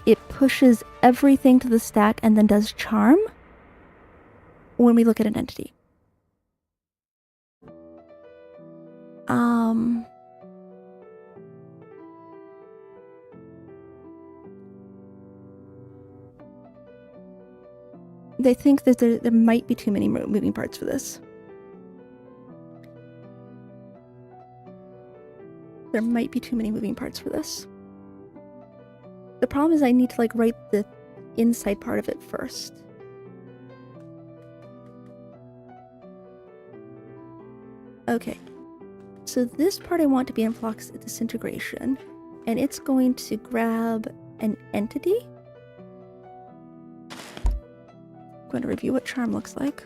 it pushes everything to the stack and then does charm when we look at an entity. They think that there might be too many moving parts for this. The problem is I need to write the inside part of it first. Okay. So this part I want to be in Flux Disintegration, and it's going to grab an entity. I'm going to review what charm looks like.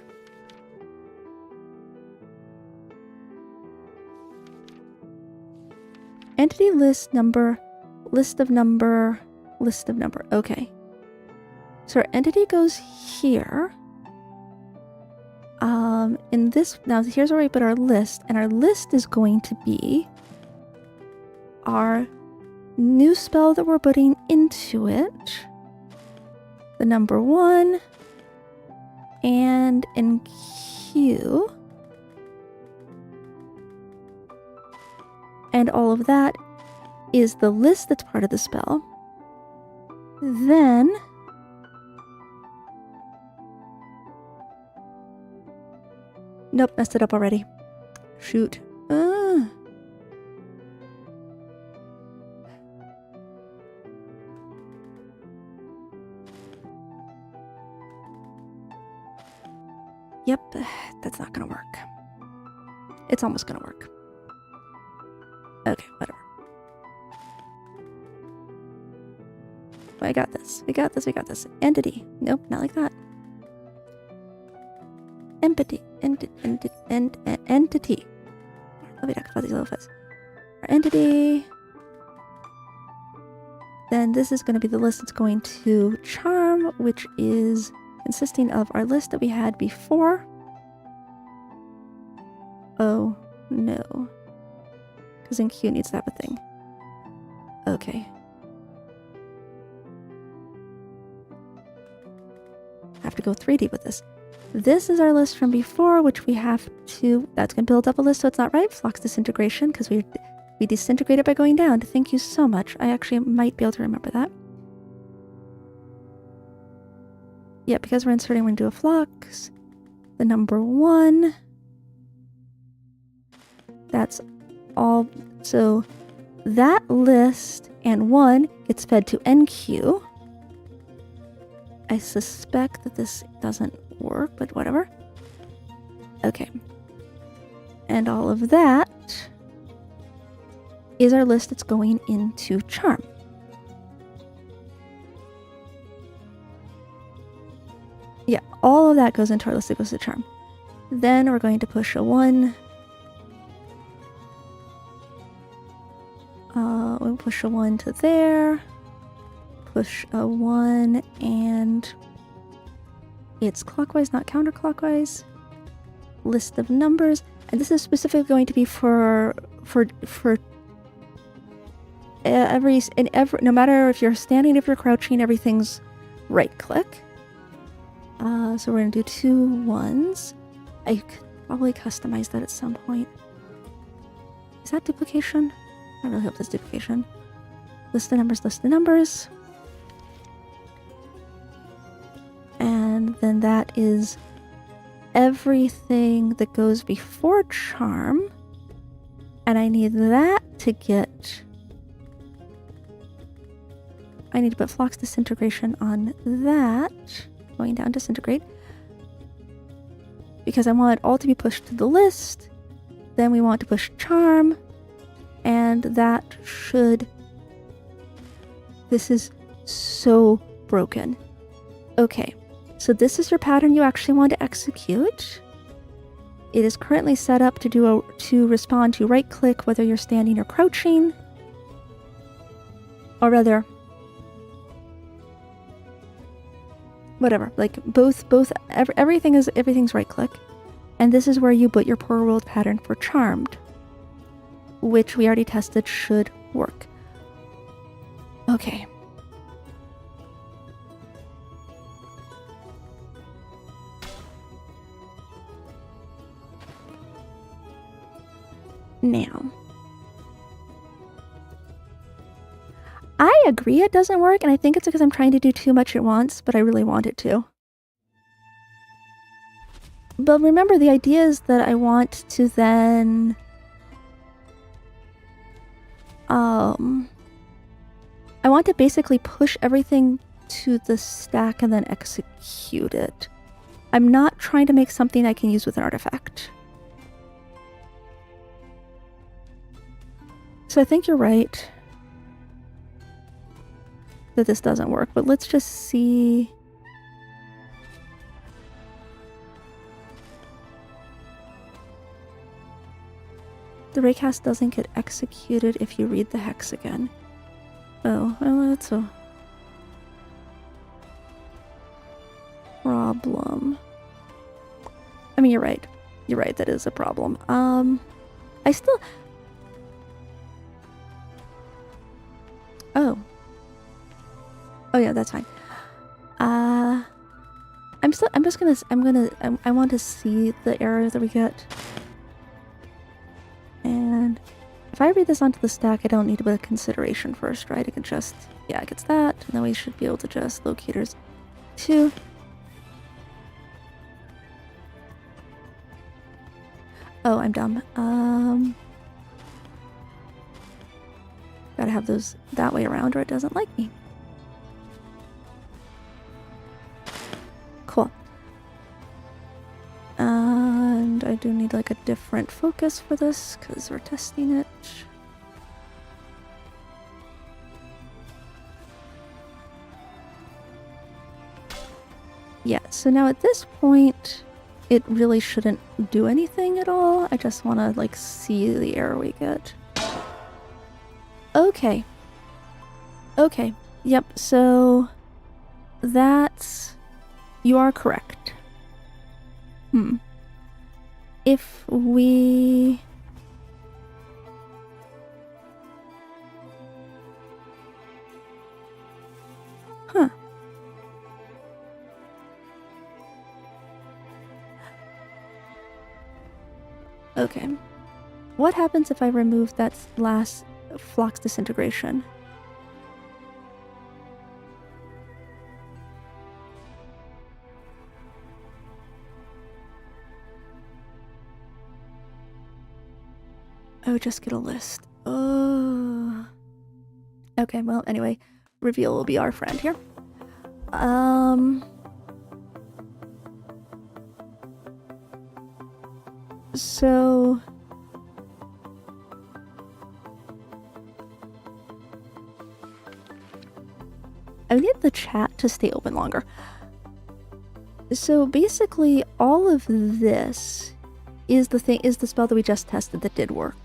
Entity list number, list of number. Okay. So our entity goes here. In this, now here's where we put our list, and our list is going to be our new spell that we're putting into it. The number 1. And in Q. And all of that is the list that's part of the spell. Then nope, messed it up already. Shoot. Yep, that's not gonna work. It's almost gonna work. Okay, whatever. I got this. We got this. Entity. Nope, not like that. Entity. Our entity. Then this is going to be the list that's going to charm, which is consisting of our list that we had before. Oh, no. Because in Q needs to have a thing. Okay. I have to go 3D with this. This is our list from before, which we have to... That's going to build up a list, so it's not right. Flux disintegration, because we disintegrate it by going down. Thank you so much. I actually might be able to remember that. Yeah, because we're inserting, we're going to do a flux. The number 1. That's all. So that list and 1 gets fed to NQ. I suspect that this doesn't work, but whatever. Okay. And all of that is our list that's going into charm. Yeah, all of that goes into our list that goes to charm. Then we're going to push a 1. We'll push a 1 to there. Push a 1, and it's clockwise, not counterclockwise. List of numbers, and this is specifically going to be for every no matter if you're standing, if you're crouching, everything's right click. So we're gonna do 2 1s. I could probably customize that at some point. Is that duplication? I really hope that's duplication. List the numbers, list the numbers. And then that is everything that goes before charm. And I need that to get... I need to put flux disintegration on that. Going down, disintegrate. Because I want it all to be pushed to the list. Then we want to push charm. And that should... This is so broken. Okay, so this is your pattern you actually want to execute. It is currently set up to respond to right click whether you're standing or crouching. Or rather, whatever, like everything's right click. And this is where you put your poor world pattern for charmed, which we already tested should work. Okay. Now, I agree it doesn't work, and I think it's because I'm trying to do too much at once, but I really want it to. But remember, the idea is that I want to then... I want to basically push everything to the stack and then execute it. I'm not trying to make something I can use with an artifact. So I think you're right that this doesn't work, but let's just see. The raycast doesn't get executed if you read the hex again. Oh, well, that's a problem. I mean, you're right. You're right, that is a problem. I still... Oh. Oh yeah, that's fine. I want to see the error that we get. And if I read this onto the stack, I don't need to put a consideration first, right? I can just, yeah, it gets that, and then we should be able to just locators 2. Oh, I'm dumb. Gotta have those that way around or it doesn't like me. Cool. And I do need like a different focus for this because we're testing it. Yeah, so now at this point, it really shouldn't do anything at all. I just want to like see the error we get. Okay. Okay. Yep, so that's... You are correct. If we... Huh. Okay. What happens if I remove that last Phlox disintegration? I would just get a list. Oh. Okay, well, anyway. Reveal will be our friend here. So... I need the chat to stay open longer. So basically, all of this is the spell that we just tested that did work.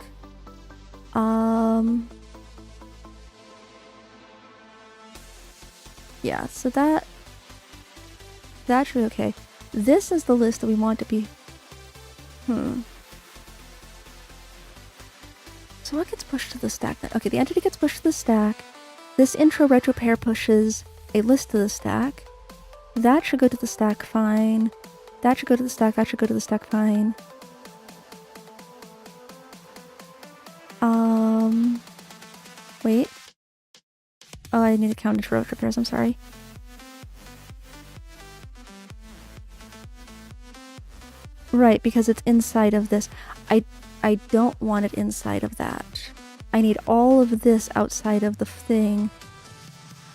Yeah, so that should be okay. This is the list that we want to be. So what gets pushed to the stack then? Okay, the entity gets pushed to the stack. This intro retro pair pushes a list to the stack. That should go to the stack fine. That should go to the stack. That should go to the stack fine. Wait. Oh, I need to count intro retro pairs. I'm sorry. Right, because it's inside of this. I don't want it inside of that. I need all of this outside of the thing.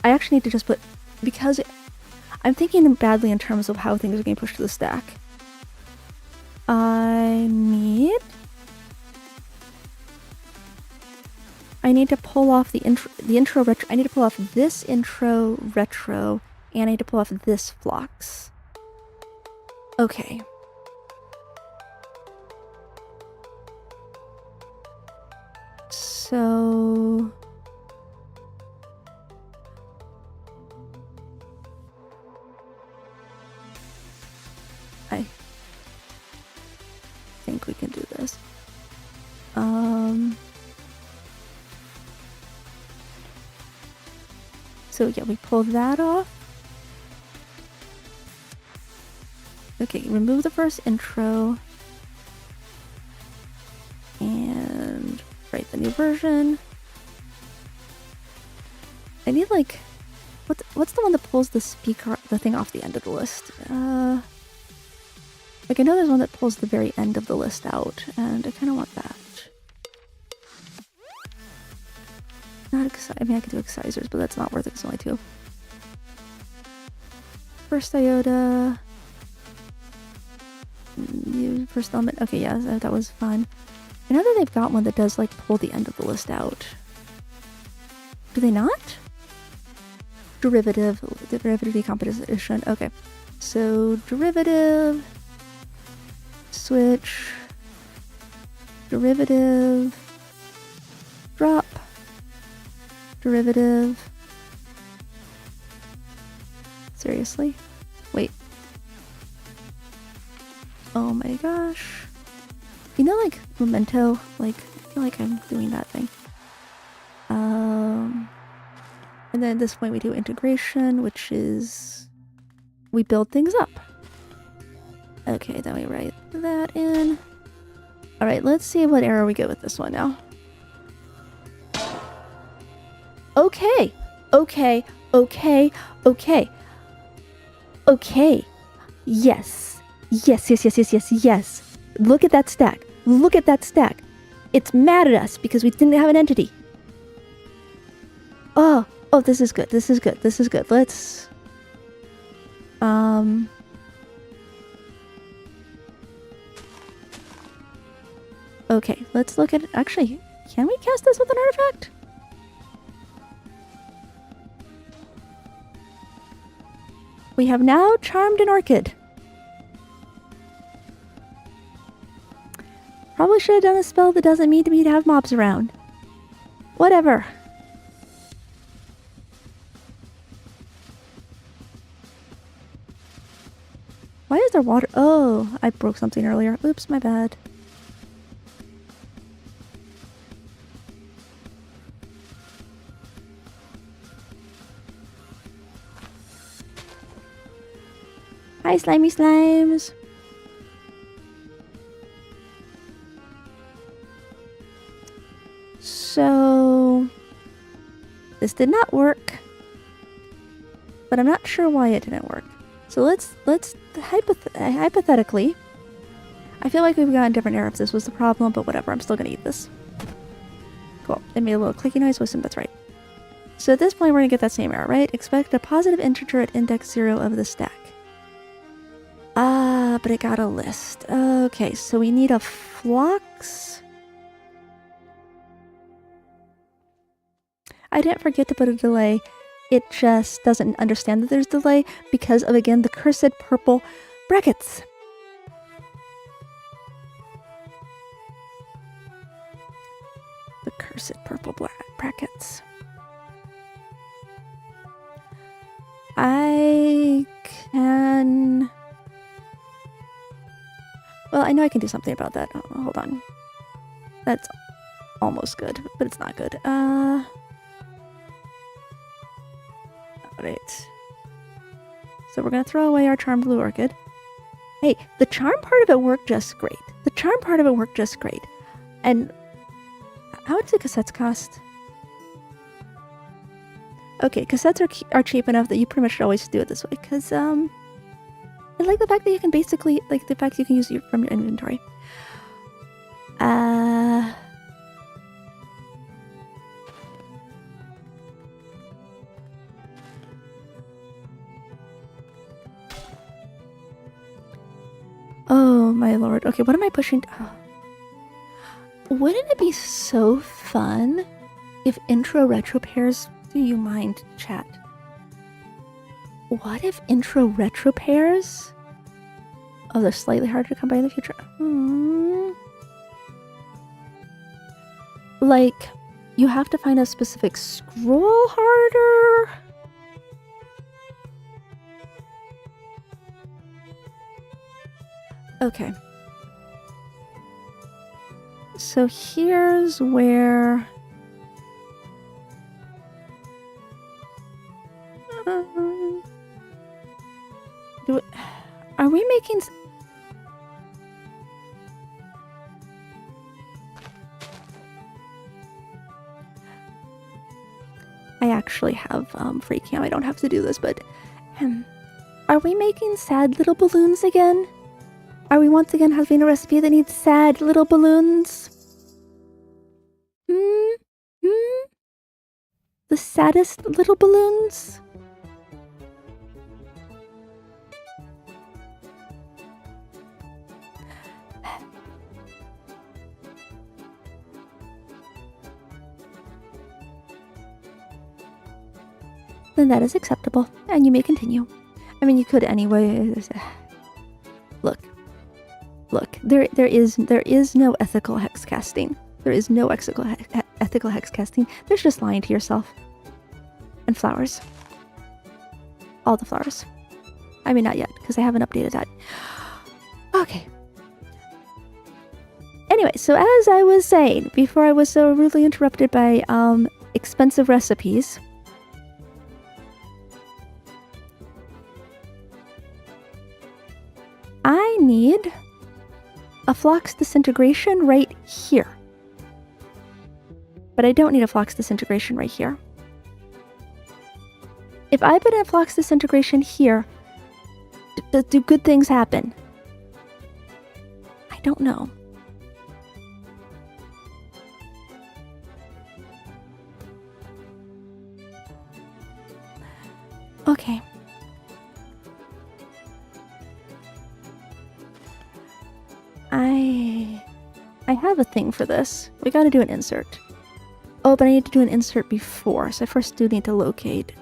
I actually need to just put... Because I'm thinking badly in terms of how things are getting pushed to the stack. I need to pull off the intro retro. I need to pull off this intro retro, and I need to pull off this Phlox. Okay. So... I think we can do this. So yeah, we pull that off. Okay, remove the first intro. And write the new version. I need like... What's the one that pulls the thing off the end of the list? Like I know there's one that pulls the very end of the list out, and I kind of want that. I mean, I could do excisors, but that's not worth it. It's only 2. First iota. First element. Okay, yeah, that was fun. I know that they've got one that does like pull the end of the list out. Do they not? Derivative decomposition. Okay, so derivative. Switch. Derivative. Drop. Derivative. Seriously? Wait. Oh my gosh. You know, like, Memento? Like, I feel like I'm doing that thing. And then at this point we do integration, which is... we build things up. Okay, then we write that in. Alright, let's see what error we get with this one now. Okay. Okay. Okay. Okay. Okay. Yes. Yes, yes, yes, yes, yes, yes. Look at that stack. Look at that stack. It's mad at us because we didn't have an entity. Oh, this is good. This is good. This is good. Let's... Okay, let's look at it. Actually, can we cast this with an artifact? We have now charmed an orchid. Probably should have done a spell that doesn't need me to have mobs around. Whatever. Why is there water? Oh, I broke something earlier. Oops, my bad. Hi, slimy slimes. This did not work. But I'm not sure why it didn't work. So let's hypothetically, I feel like we've gotten different error if this was the problem, but whatever, I'm still gonna eat this. Cool. It made a little clicky noise, so I assume that's right. So at this point, we're gonna get that same error, right? Expect a positive integer at index 0 of the stack. Ah, but it got a list. Okay, so we need a flux. I didn't forget to put a delay. It just doesn't understand that there's delay because of, again, the cursed purple brackets. The cursed purple brackets. I can... Well, I know I can do something about that. Oh, hold on. That's almost good, but it's not good. Alright. So we're gonna throw away our charmed blue orchid. Hey, the charm part of it worked just great. The charm part of it worked just great. And how much do cassettes cost? Okay, cassettes are cheap enough that you pretty much should always do it this way. Because, I like the fact that you can basically, like the fact you can use it from your inventory. Oh my lord. Okay, what am I pushing? Oh. Wouldn't it be so fun if intro retro pairs... Do you mind, chat? What if intro retro pairs? Oh, they're slightly harder to come by in the future. Like, you have to find a specific scroll harder? Okay. So here's where... Are we making... I actually have free cam. I don't have to do this, but... are we making sad little balloons again? Are we once again having a recipe that needs sad little balloons? The saddest little balloons? Then that is acceptable, and you may continue. I mean, you could anyway. Look, there is no ethical hex casting. There is no ethical hex casting. There's just lying to yourself. And flowers. All the flowers. I mean, not yet, because I haven't updated that. Okay. Anyway, so as I was saying, before I was so rudely interrupted by expensive recipes, I need a flux disintegration right here. But I don't need a flux disintegration right here. If I put a flux disintegration here, do good things happen? I don't know. Okay. I have a thing for this. We gotta do an insert. Oh, but I need to do an insert before, so I first do need to locate.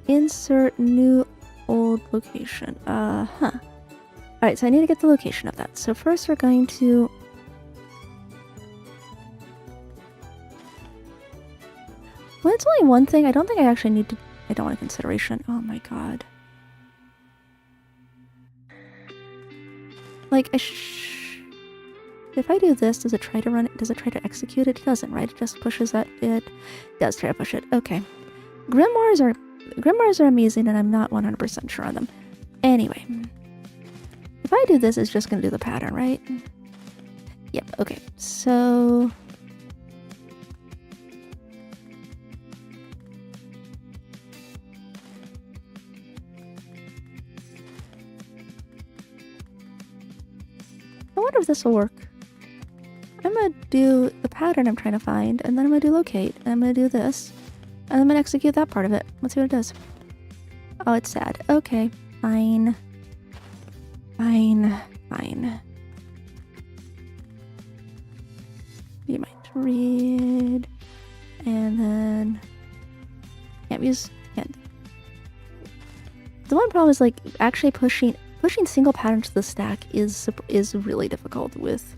Insert new old location. Alright, so I need to get the location of that. So first we're going to... Well, it's only one thing. I don't think I actually need to... I don't want a consideration. Oh my god. Like, if I do this, does it try to run it? Does it try to execute it? It doesn't, right? It just pushes that. It does try to push it. Okay. Grimoires are amazing, and I'm not 100% sure on them. Anyway. If I do this, it's just going to do the pattern, right? Yep, okay. So... I wonder if this will work. I'm gonna do the pattern I'm trying to find, and then I'm gonna do locate, and I'm gonna do this, and I'm gonna execute that part of it. Let's see what it does. Oh, it's sad. Okay, fine. Fine. Fine. You might read, and then can't use. Can't. The one problem is like actually pushing single patterns to the stack is really difficult with.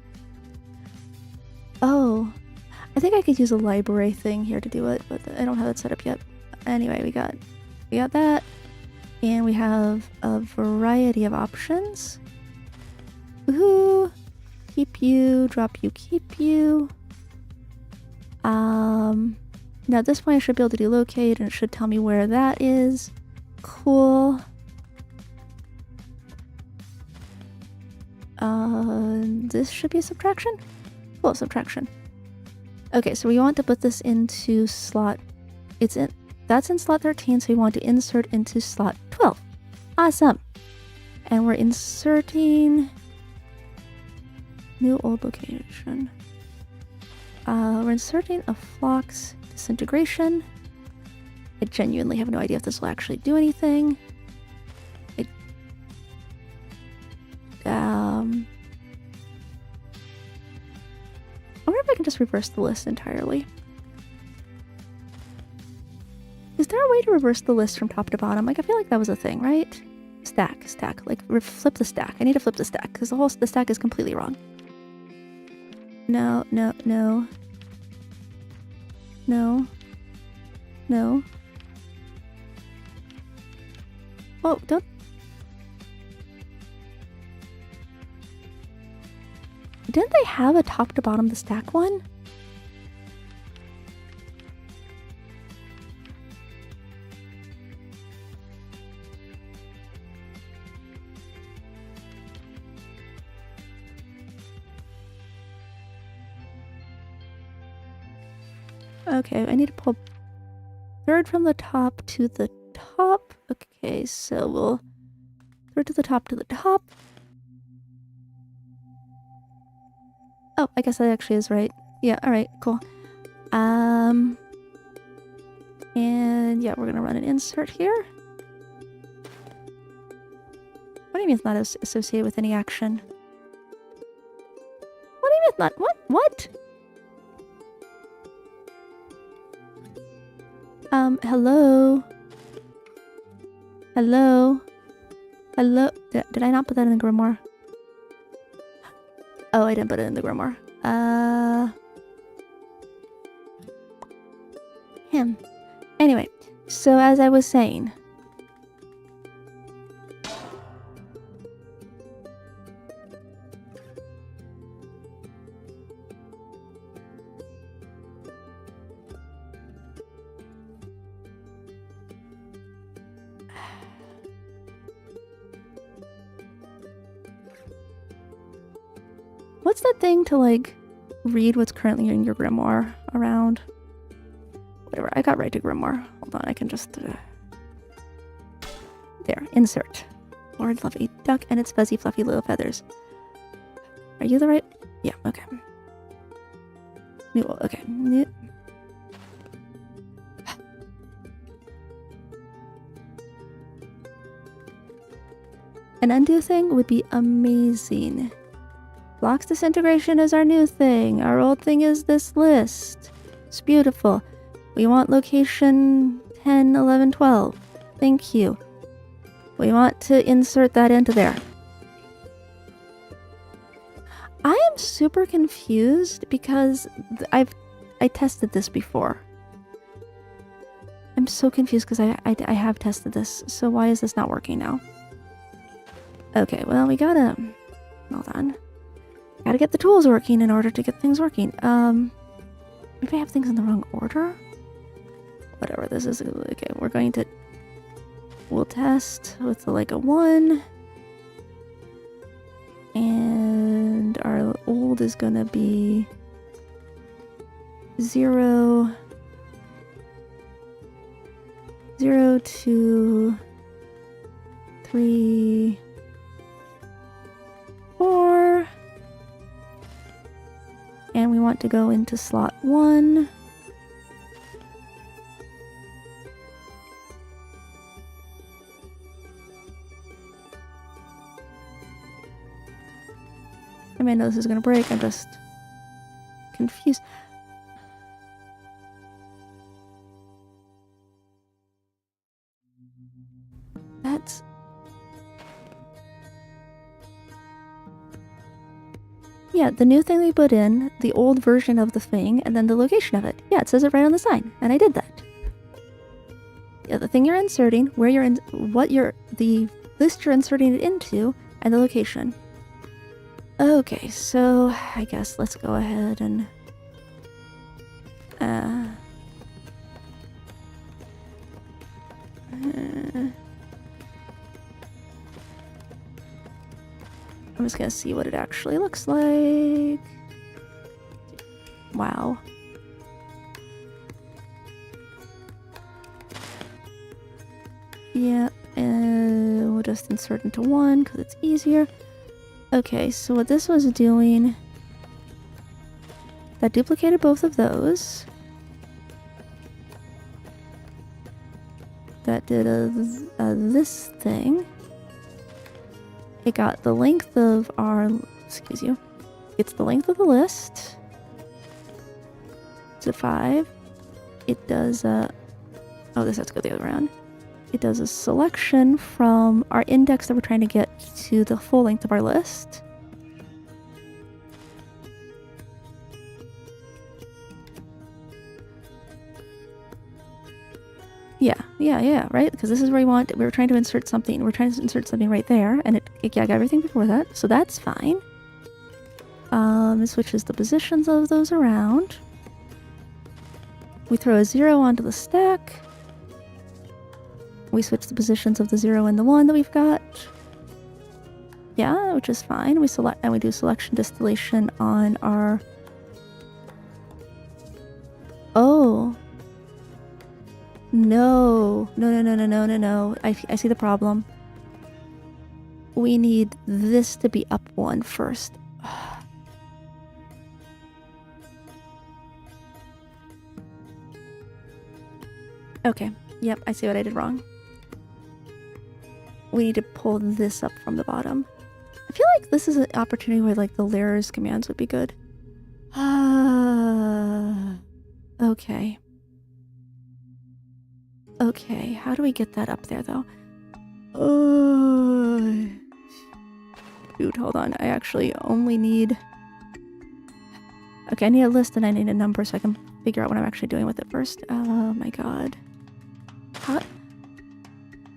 Oh, I think I could use a library thing here to do it, but I don't have it set up yet. Anyway, we got that, and we have a variety of options. Woohoo! Keep you, drop you, keep you. Now at this point I should be able to do locate, and it should tell me where that is. Cool. This should be a subtraction? Cool, subtraction. Okay, so we want to put this into slot... That's in slot 13, so we want to insert into slot 12. Awesome! And we're inserting... New old location. We're inserting a flux disintegration. I genuinely have no idea if this will actually do anything. I wonder if I can just reverse the list entirely. Is there a way to reverse the list from top to bottom? Like, I feel like that was a thing, right? Stack. Like, flip the stack. I need to flip the stack, because the stack is completely wrong. No. Oh, don't... Didn't they have a top to bottom the stack one? Okay, I need to pull third from the top to the top. Okay, so we'll third to the top to the top. Oh, I guess that actually is right. Yeah, alright, cool. And yeah, we're gonna run an insert here. What do you mean it's not associated with any action? What do you mean it's not? What? Hello? Hello? Did I not put that in the grimoire? Oh, I didn't put it in the grimoire. Anyway, so as I was saying... What's that thing to, like, read what's currently in your grimoire around? Whatever, I got right to grimoire. Hold on, I can just... There, insert. Lord love a duck and its fuzzy, fluffy little feathers. Are you the right... Yeah, okay. New, okay. New... An undo thing would be amazing. Blocks disintegration is our new thing. Our old thing is this list. It's beautiful. We want location 10, 11, 12. Thank you. We want to insert that into there. I am super confused because I tested this before. I'm so confused because I have tested this. So why is this not working now? Okay, well, we gotta... Hold on. Gotta get the tools working in order to get things working. Maybe I have things in the wrong order? Whatever, this is... Okay, we're going to... We'll test with like a 1. And our old old is gonna be 0, 0, 2, 3, 4. And we want to go into slot 1. I mean, I know this is gonna break, I'm just confused. That's... Yeah, the new thing we put in, the old version of the thing, and then the location of it. Yeah, it says it right on the sign, and I did that. Yeah, the thing you're inserting, where you're in, the list you're inserting it into, and the location. Okay, so I guess let's go ahead and I'm just gonna see what it actually looks like. Wow. Yeah, and we'll just insert into 1 because it's easier. Okay, so what this was doing, that duplicated both of those. That did this thing. It got the length of our, excuse you, it's the length of the list to 5. It does oh, this has to go the other way around. It does a selection from our index that we're trying to get to the full length of our list. Yeah, right? Because this is where we were trying to insert something. We're trying to insert something right there, and it got everything before that, so that's fine. It switches the positions of those around. We throw a 0 onto the stack. We switch the positions of the 0 and the 1 that we've got. Yeah, which is fine. We select and we do selection distillation on our... Oh. No. No. I see the problem. We need this to be up 1 first. Okay. Yep, I see what I did wrong. We need to pull this up from the bottom. I feel like this is an opportunity where like the layers commands would be good. Okay. Okay, how do we get that up there though? Dude, hold on. I actually only need... Okay, I need a list and I need a number so I can figure out what I'm actually doing with it first. Oh my god. How...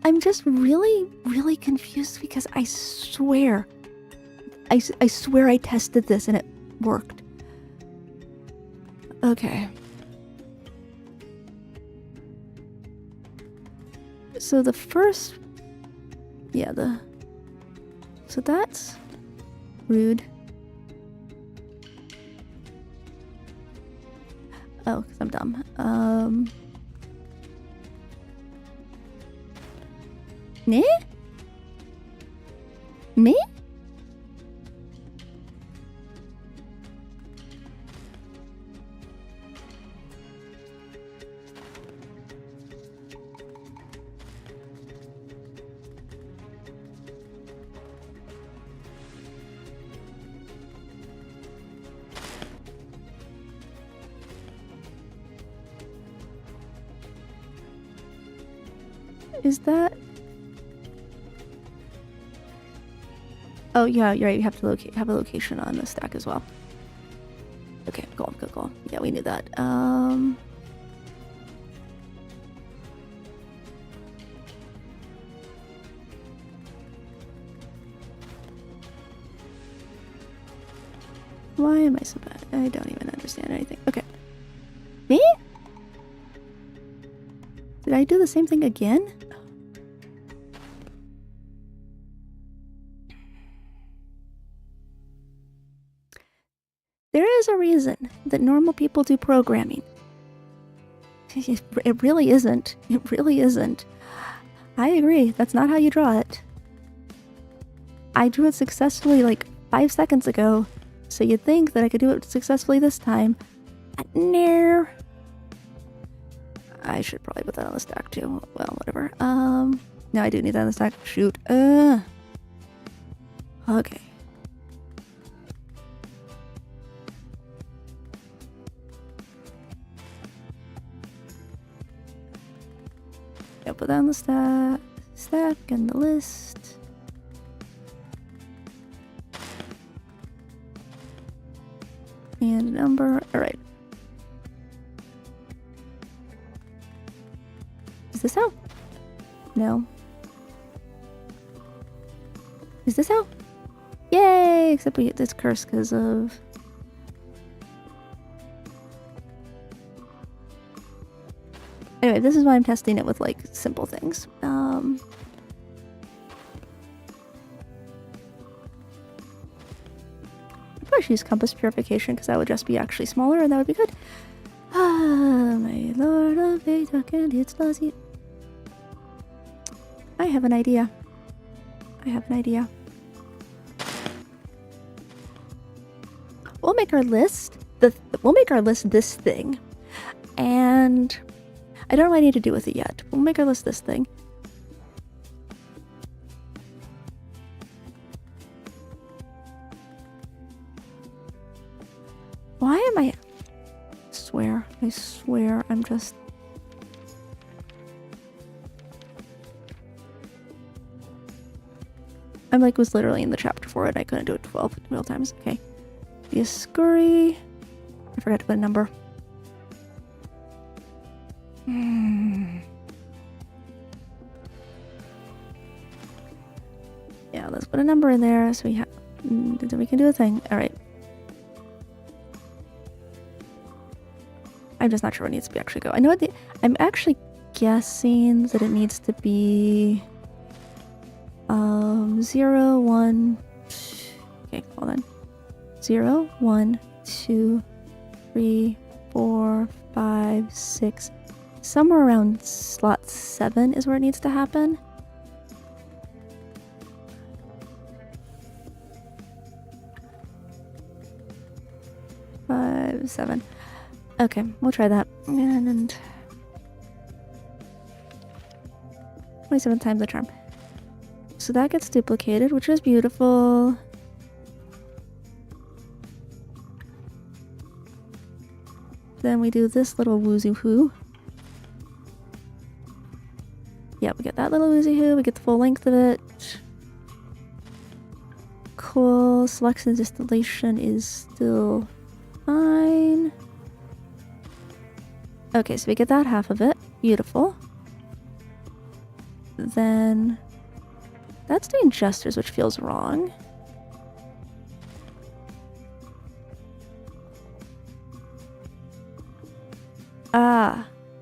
I'm just really confused because I swear I swear I tested this and it worked. Okay. So the first... Yeah, So that's rude. Oh, because I'm dumb. Ne? Me? Is that... Oh yeah, you're right. You have to have a location on the stack as well. Okay, cool. Yeah, we knew that. Why am I so bad? I don't even understand anything. Okay. Me? Did I do the same thing again? There is a reason that normal people do programming. It really isn't. It really isn't. I agree. That's not how you draw it. I drew it successfully like 5 seconds ago, so you'd think that I could do it successfully this time. No. I should probably put that on the stack too. Well, whatever. No, I do need that on the stack. Shoot. Okay. Yeah, put that on the stack and the list. And number. Alright. Is this how? No. Is this how? Yay! Except we hit this curse because of... Anyway, this is why I'm testing it with, like, simple things. I probably should use compass purification because that would just be actually smaller and that would be good. Ah, my lord of Veda, and it's Lazy. I have an idea. We'll make our list. We'll make our list this thing, and I don't know what I need to do with it yet. We'll make our list this thing. Why am I? I swear, I'm just. I'm like, was literally in the chapter for it. I couldn't do it 12 times. Okay. The Ascuri. I forgot to put a number. Yeah, let's put a number in there so we have. Then we can do a thing. All right. I'm just not sure what needs to be actually go. I know what I'm actually guessing that it needs to be 0, 1. Okay, hold on. 0, 1, 2, 3, 4, 5, 6. Somewhere around slot 7 is where it needs to happen. Five, 7. Okay, we'll try that. And 27 times the charm. So that gets duplicated, which is beautiful. Then we do this little woozy hoo. Yeah, we get that little woozy hoo. We get the full length of it. Cool. Selection and distillation is still fine. Okay, so we get that half of it. Beautiful. Then that's doing gestures, which feels wrong.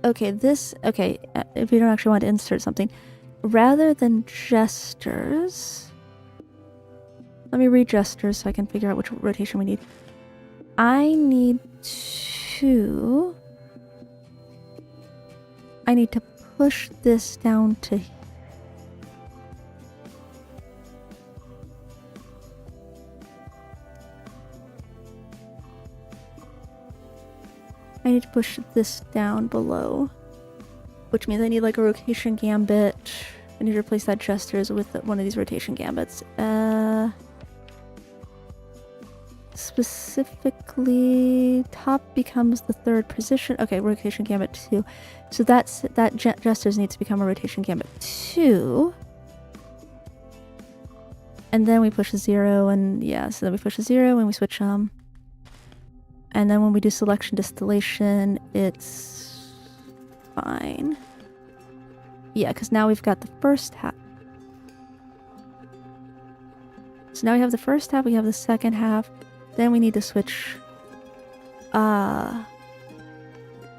Okay, if we don't actually want to insert something, rather than gestures, let me read gestures so I can figure out which rotation we need. I need to push this down to I need to push this down below, which means I need like a rotation gambit. I need to replace that gestures with one of these rotation gambits. Specifically, top becomes the third position. Okay, rotation gambit 2. So that gestures needs to become a rotation gambit 2. And then we push 0, and yeah, so then we push 0 and we switch and then when we do selection distillation, it's fine. Yeah, because now we've got the first half. So now we have the first half, we have the second half. Then we need to switch. Then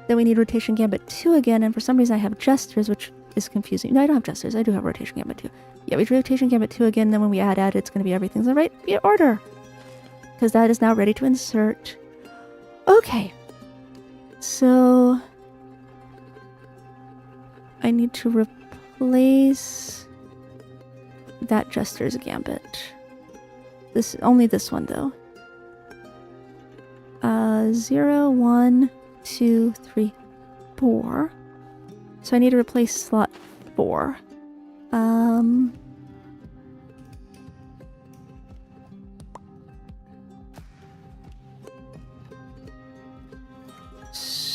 we need rotation gambit 2 again, and for some reason I have gestures, which is confusing. No, I don't have gestures. I do have rotation gambit 2. Yeah, we do rotation gambit 2 again, then when we add, it's going to be everything's in the right order. Because that is now ready to insert. Okay. So I need to replace that Jester's Gambit. Only this one though. 0, 1, 2, 3, 4. So I need to replace slot 4.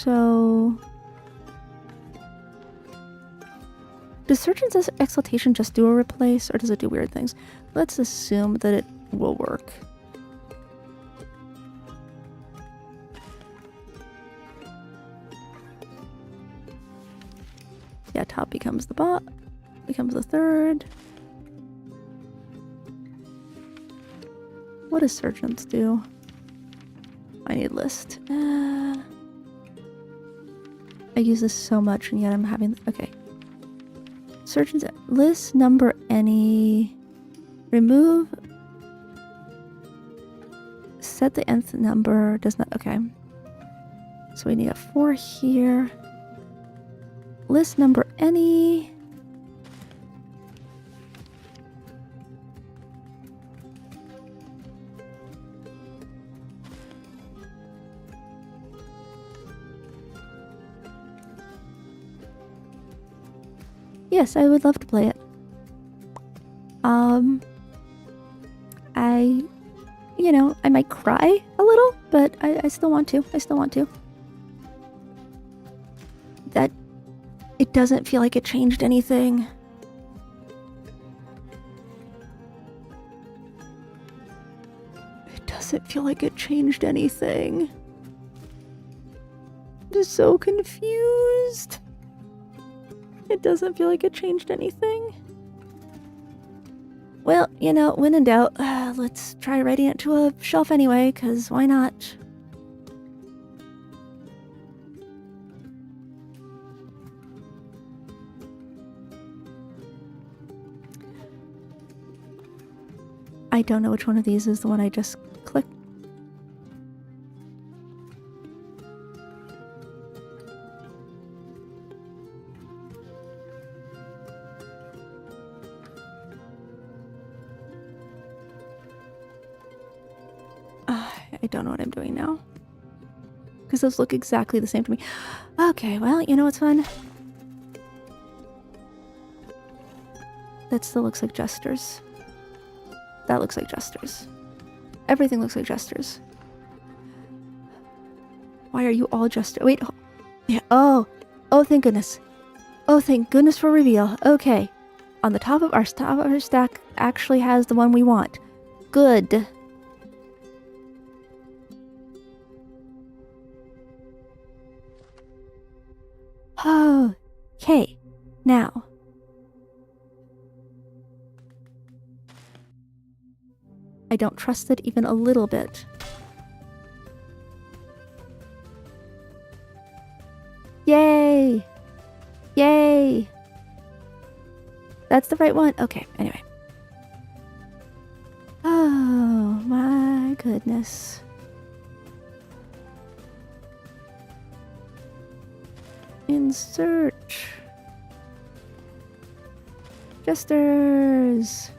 So does Surgeon's Exaltation just do a replace, or does it do weird things? Let's assume that it will work. Yeah, top becomes the bot, becomes the third. What does Surgeons do? I need list. I use this so much and yet I'm having... Okay. Surgeons list number any. Remove. Set the nth number. Does not... Okay. So we need a 4 here. List number any. Yes, I would love to play it. I might cry a little, but I still want to. I still want to. That it doesn't feel like it changed anything. It doesn't feel like it changed anything. I'm just so confused. It doesn't feel like it changed anything. Well, when in doubt, let's try writing it to a shelf anyway, because why not? I don't know which one of these is the one I just clicked. I don't know what I'm doing now. Because those look exactly the same to me. Okay, well, you know what's fun? That still looks like Jesters. That looks like Jesters. Everything looks like Jesters. Why are you all Jesters? Wait, yeah, oh, thank goodness. Oh, thank goodness for reveal. Okay. On the top of our stack actually has the one we want. Good. Okay, now. I don't trust it even a little bit. Yay! Yay! That's the right one? Okay, anyway. Oh my goodness. Insert Jesters.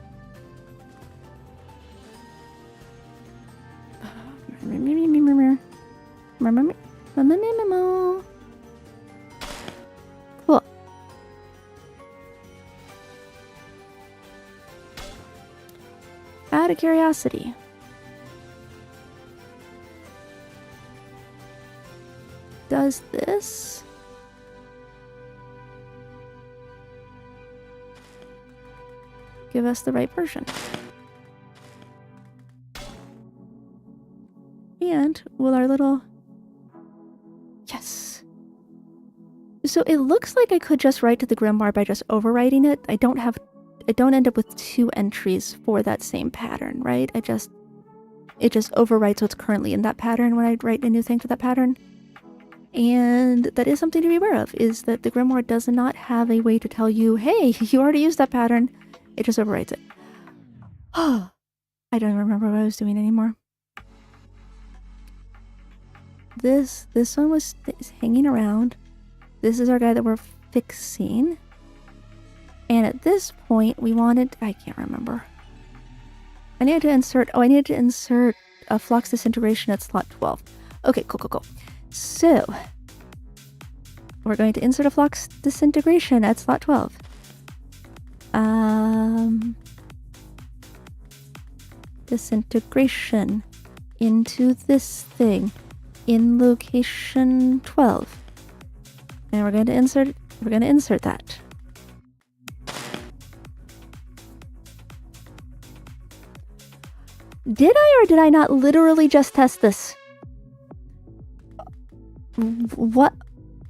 Cool. Out of curiosity, does this give us the right version? And will our little... Yes. So it looks like I could just write to the grimoire by just overwriting it. I don't end up with 2 entries for that same pattern, right? It just overwrites what's currently in that pattern when I write a new thing to that pattern. And that is something to be aware of, is that the grimoire does not have a way to tell you, hey, you already used that pattern. It just overwrites it. Oh, I don't even remember what I was doing anymore. this one was hanging around. This is our guy that we're fixing. And at this point, we wanted... I can't remember. I needed to insert a flux disintegration at slot 12. Okay, cool. So, we're going to insert a flux disintegration at slot 12. Disintegration into this thing in location 12. And we're going to insert that. Did I or did I not literally just test this? What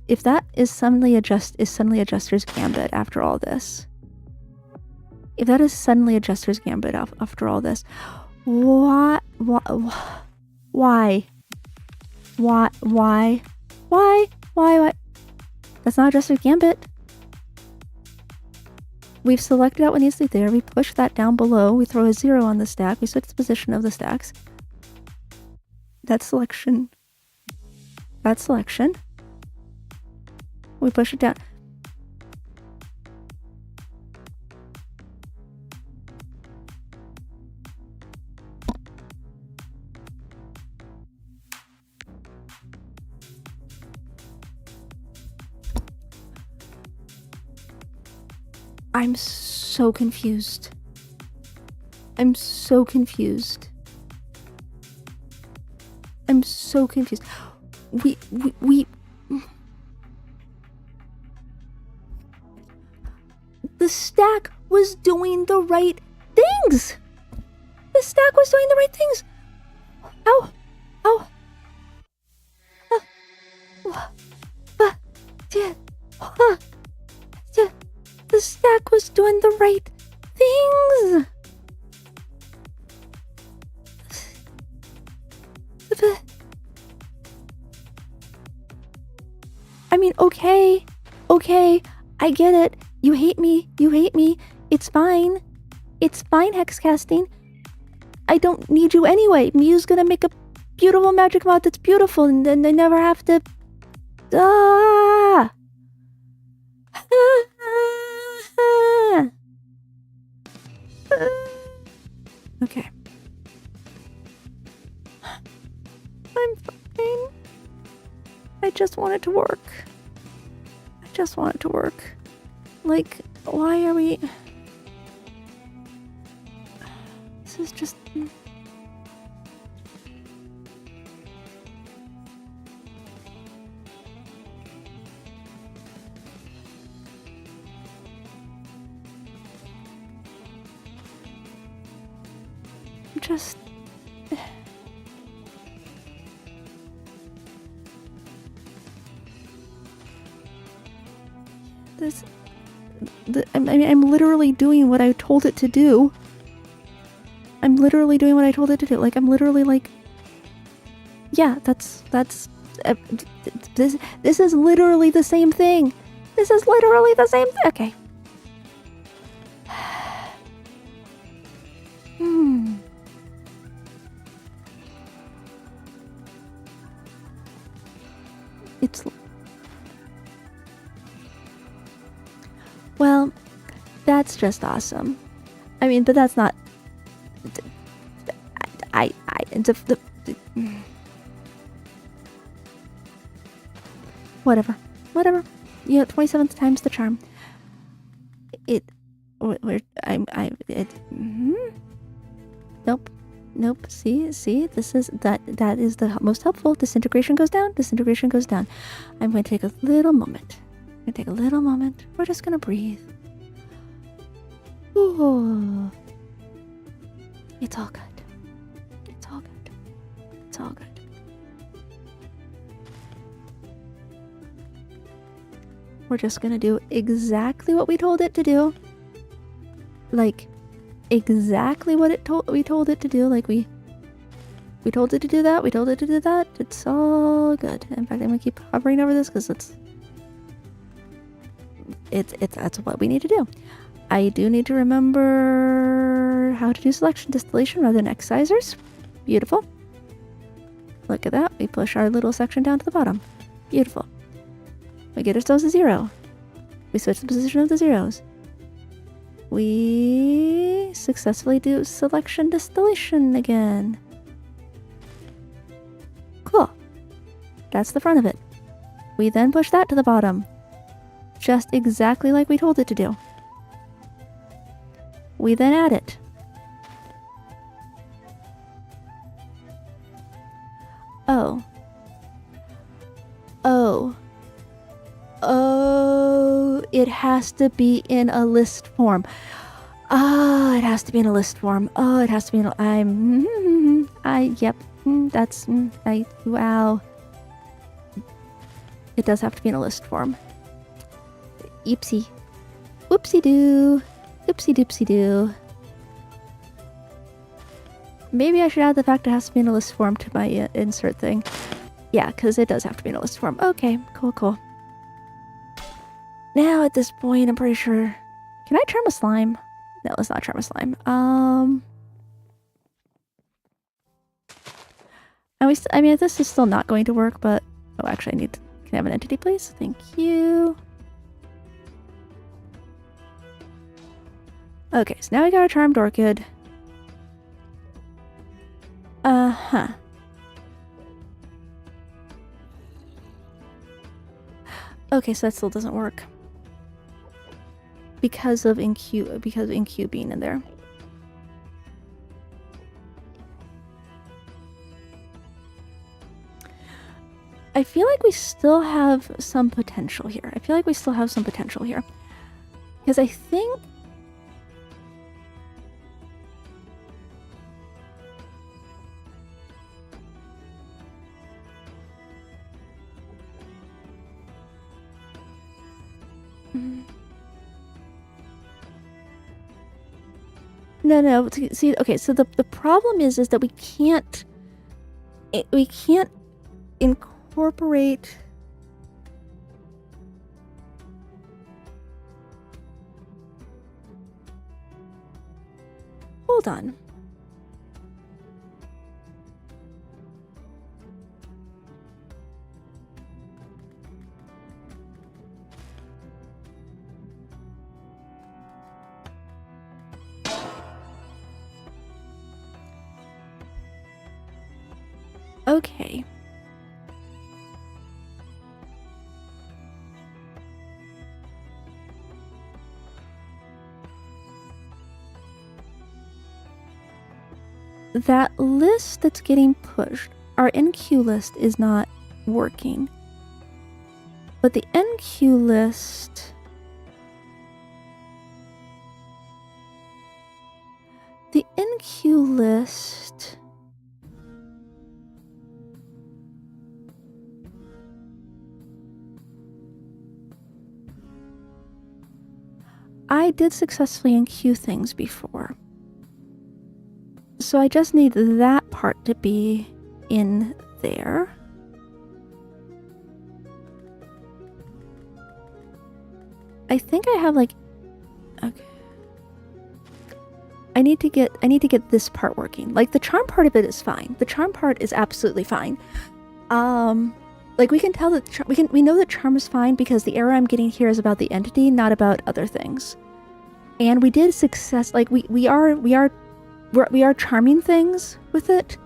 if that is suddenly adjuster's gambit after all this? If that is suddenly adjuster's gambit after all this, why? That's not adjuster's gambit. We've selected out what needs to be there. We push that down below. We throw a 0 on the stack. We switch the position of the stacks. That's selection. We push it down. I'm so confused. We the stack was doing the right things. Ow. The stack was doing the right things. I mean, okay, I get it. You hate me. It's fine, hex casting. I don't need you anyway. Mew's gonna make a beautiful magic mod that's beautiful, and then they never have to... Okay. I'm fine. I just want it to work. Like, why are we... This is just... I'm literally doing what I told it to do. Like, I'm literally like... Yeah, that's... This is literally the same thing. Okay. It's... Well, that's just awesome. I mean, but that's not... Whatever. You know, 27th time's the charm. Nope. See, this is, that is the most helpful. Disintegration goes down. I'm going to take a little moment. We're just going to breathe. Ooh. It's all good. We're just going to do exactly what we told it to do. Like, exactly what we told it to do. Like, we told it to do that. It's all good. In fact, I'm going to keep hovering over this because that's what we need to do. I do need to remember how to do selection distillation rather than excisors. Beautiful. Look at that. We push our little section down to the bottom. Beautiful. We get ourselves a 0. We switch the position of the zeros. We successfully do selection distillation again. Cool. That's the front of it. We then push that to the bottom. Just exactly like we told it to do. We then add it. Oh. Oh. Oh, it has to be in a list form. Ah, it has to be in a list form. Oh, it has to be in yep, wow. It does have to be in a list form. Oopsie. Oopsie-doo. Oopsie-doopsie-doo. Maybe I should add the fact it has to be in a list form to my insert thing. Yeah, because it does have to be in a list form. Okay, cool. Now at this point, I'm pretty sure... Can I charm a slime? No, let's not charm a slime. I mean, this is still not going to work, but... Oh, actually, I need to... Can I have an entity, please? Thank you. Okay, so now we got our charmed orchid. Uh-huh. Okay, so that still doesn't work. Because of InQ being in there. I feel like we still have some potential here. Because I think... No. See, okay, so the problem is that we can't incorporate... Hold on. Okay. That list that's getting pushed, our NQ list is not working. But the NQ list... The NQ list... I did successfully NQ things before. So I just need that part to be in there. I think I have like... Okay. I need to get this part working. Like the charm part of it is fine. The charm part is absolutely fine. Like we can tell that we know that charm is fine because the error I'm getting here is about the entity, not about other things. And we did success. Like we are charming things with it.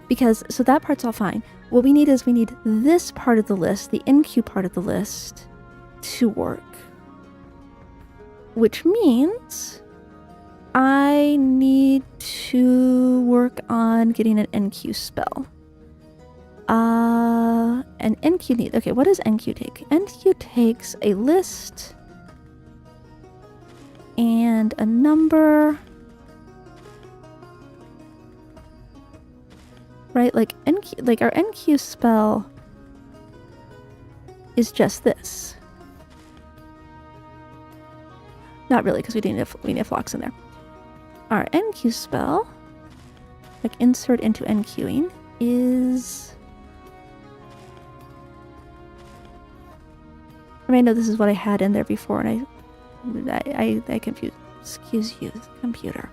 Because so that part's all fine. What we need is this part of the list, the NQ part of the list, to work. Which means I need to work on getting an NQ spell. An NQ need. Okay, what does NQ take? NQ takes a list and a number. Right, like NQ, like our NQ spell is just this. Not really, because we need flocks in there. Our NQ spell, like insert into NQing, is... I mean, I know this is what I had in there before, and I confused. Excuse you, computer.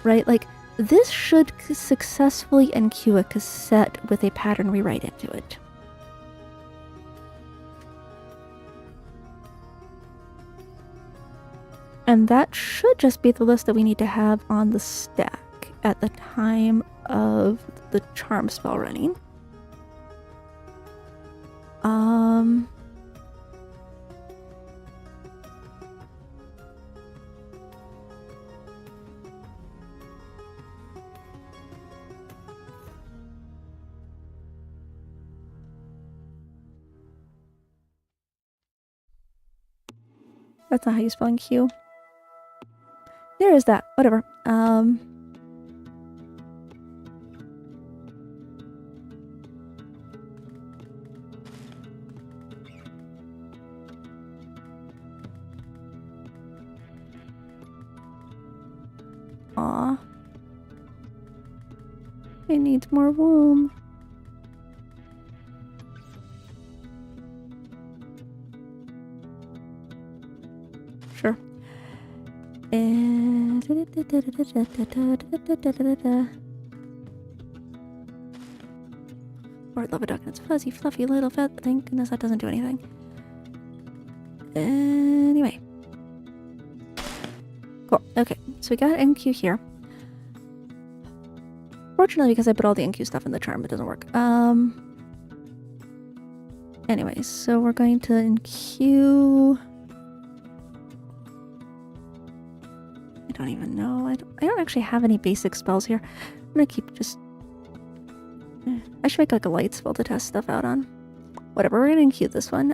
Right, like this should successfully NQ a cassette with a pattern rewrite into it. And that should just be the list that we need to have on the stack at the time of the charm spell running. That's not how you spell NQ. There is that. Whatever. Aw. It needs more womb. Sure. Or love a duck and it's fuzzy, fluffy little fat thing. Goodness, that doesn't do anything. Anyway. Cool. Okay, so we got NQ here. Fortunately, because I put all the NQ stuff in the charm, it doesn't work. Anyway, so we're going to NQ. I don't even know. I don't actually have any basic spells here. I'm gonna keep just. I should make like a light spell to test stuff out on. Whatever. We're gonna NQ this one.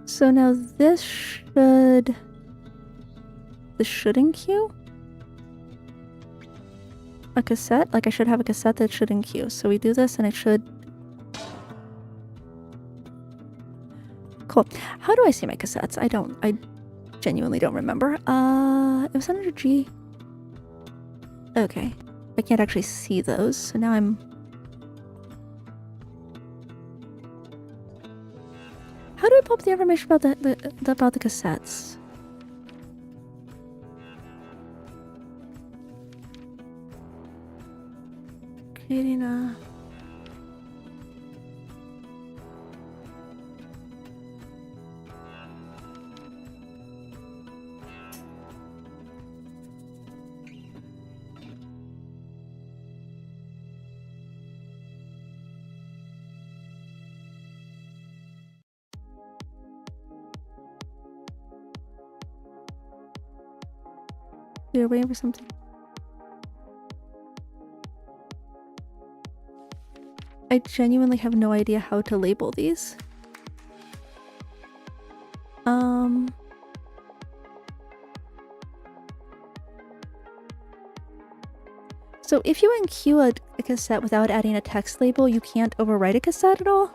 So now this should NQ a cassette. Like I should have a cassette that should NQ. So we do this and it should. Cool. How do I see my cassettes? I genuinely don't remember. It was under G. Okay. I can't actually see those. So now I'm. How do I pull up the information about about the cassettes? Creating a. You're waiting for something. I genuinely have no idea how to label these. So if you NQ a cassette without adding a text label, you can't overwrite a cassette at all?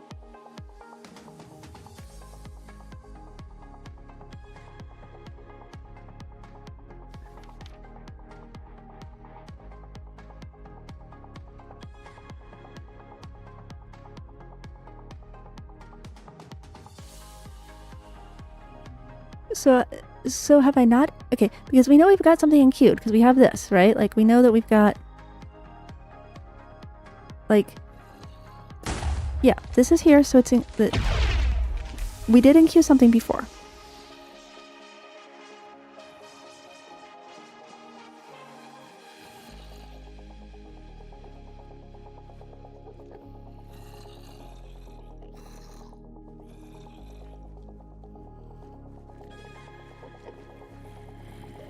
So have I not? Okay, because we know we've got something NQ'd because we have this, right? Like we know that we've got, like, yeah, this is here, so it's in the. We did NQ something before.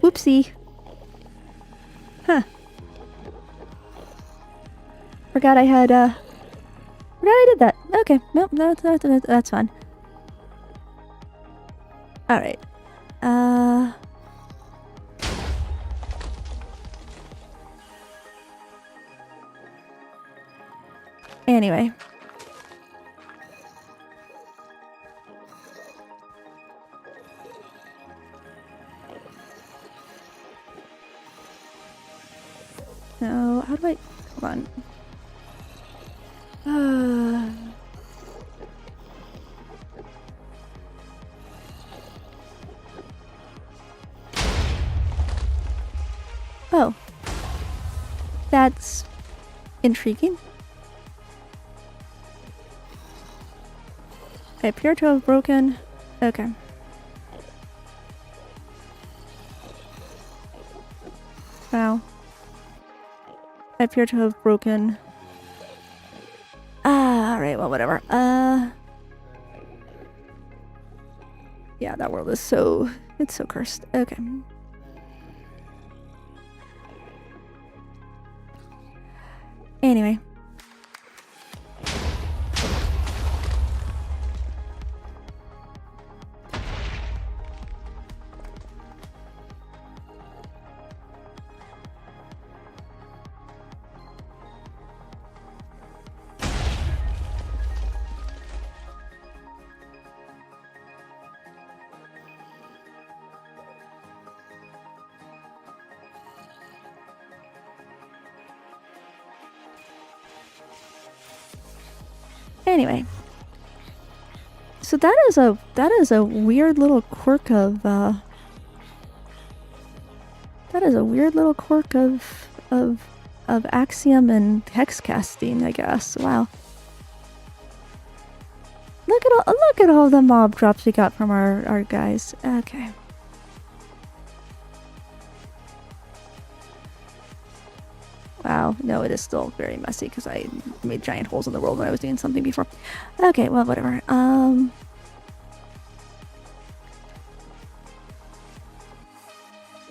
Whoopsie. Huh. Forgot I had, forgot I did that. Okay, nope, that's fine. Alright. Anyway. No, how do I... Hold on. Oh. That's intriguing. I appear to have broken. Okay. Wow. I appear to have broken. Alright, well, whatever. Yeah, that world is so. It's so cursed. Okay. Anyway. Anyway. So that is a weird little quirk of that is a weird little quirk of Axiom and hex casting, I guess. Wow. Look at all the mob drops we got from our guys. Okay. Wow, no, it is still very messy because I made giant holes in the world when I was doing something before. Okay, well, whatever.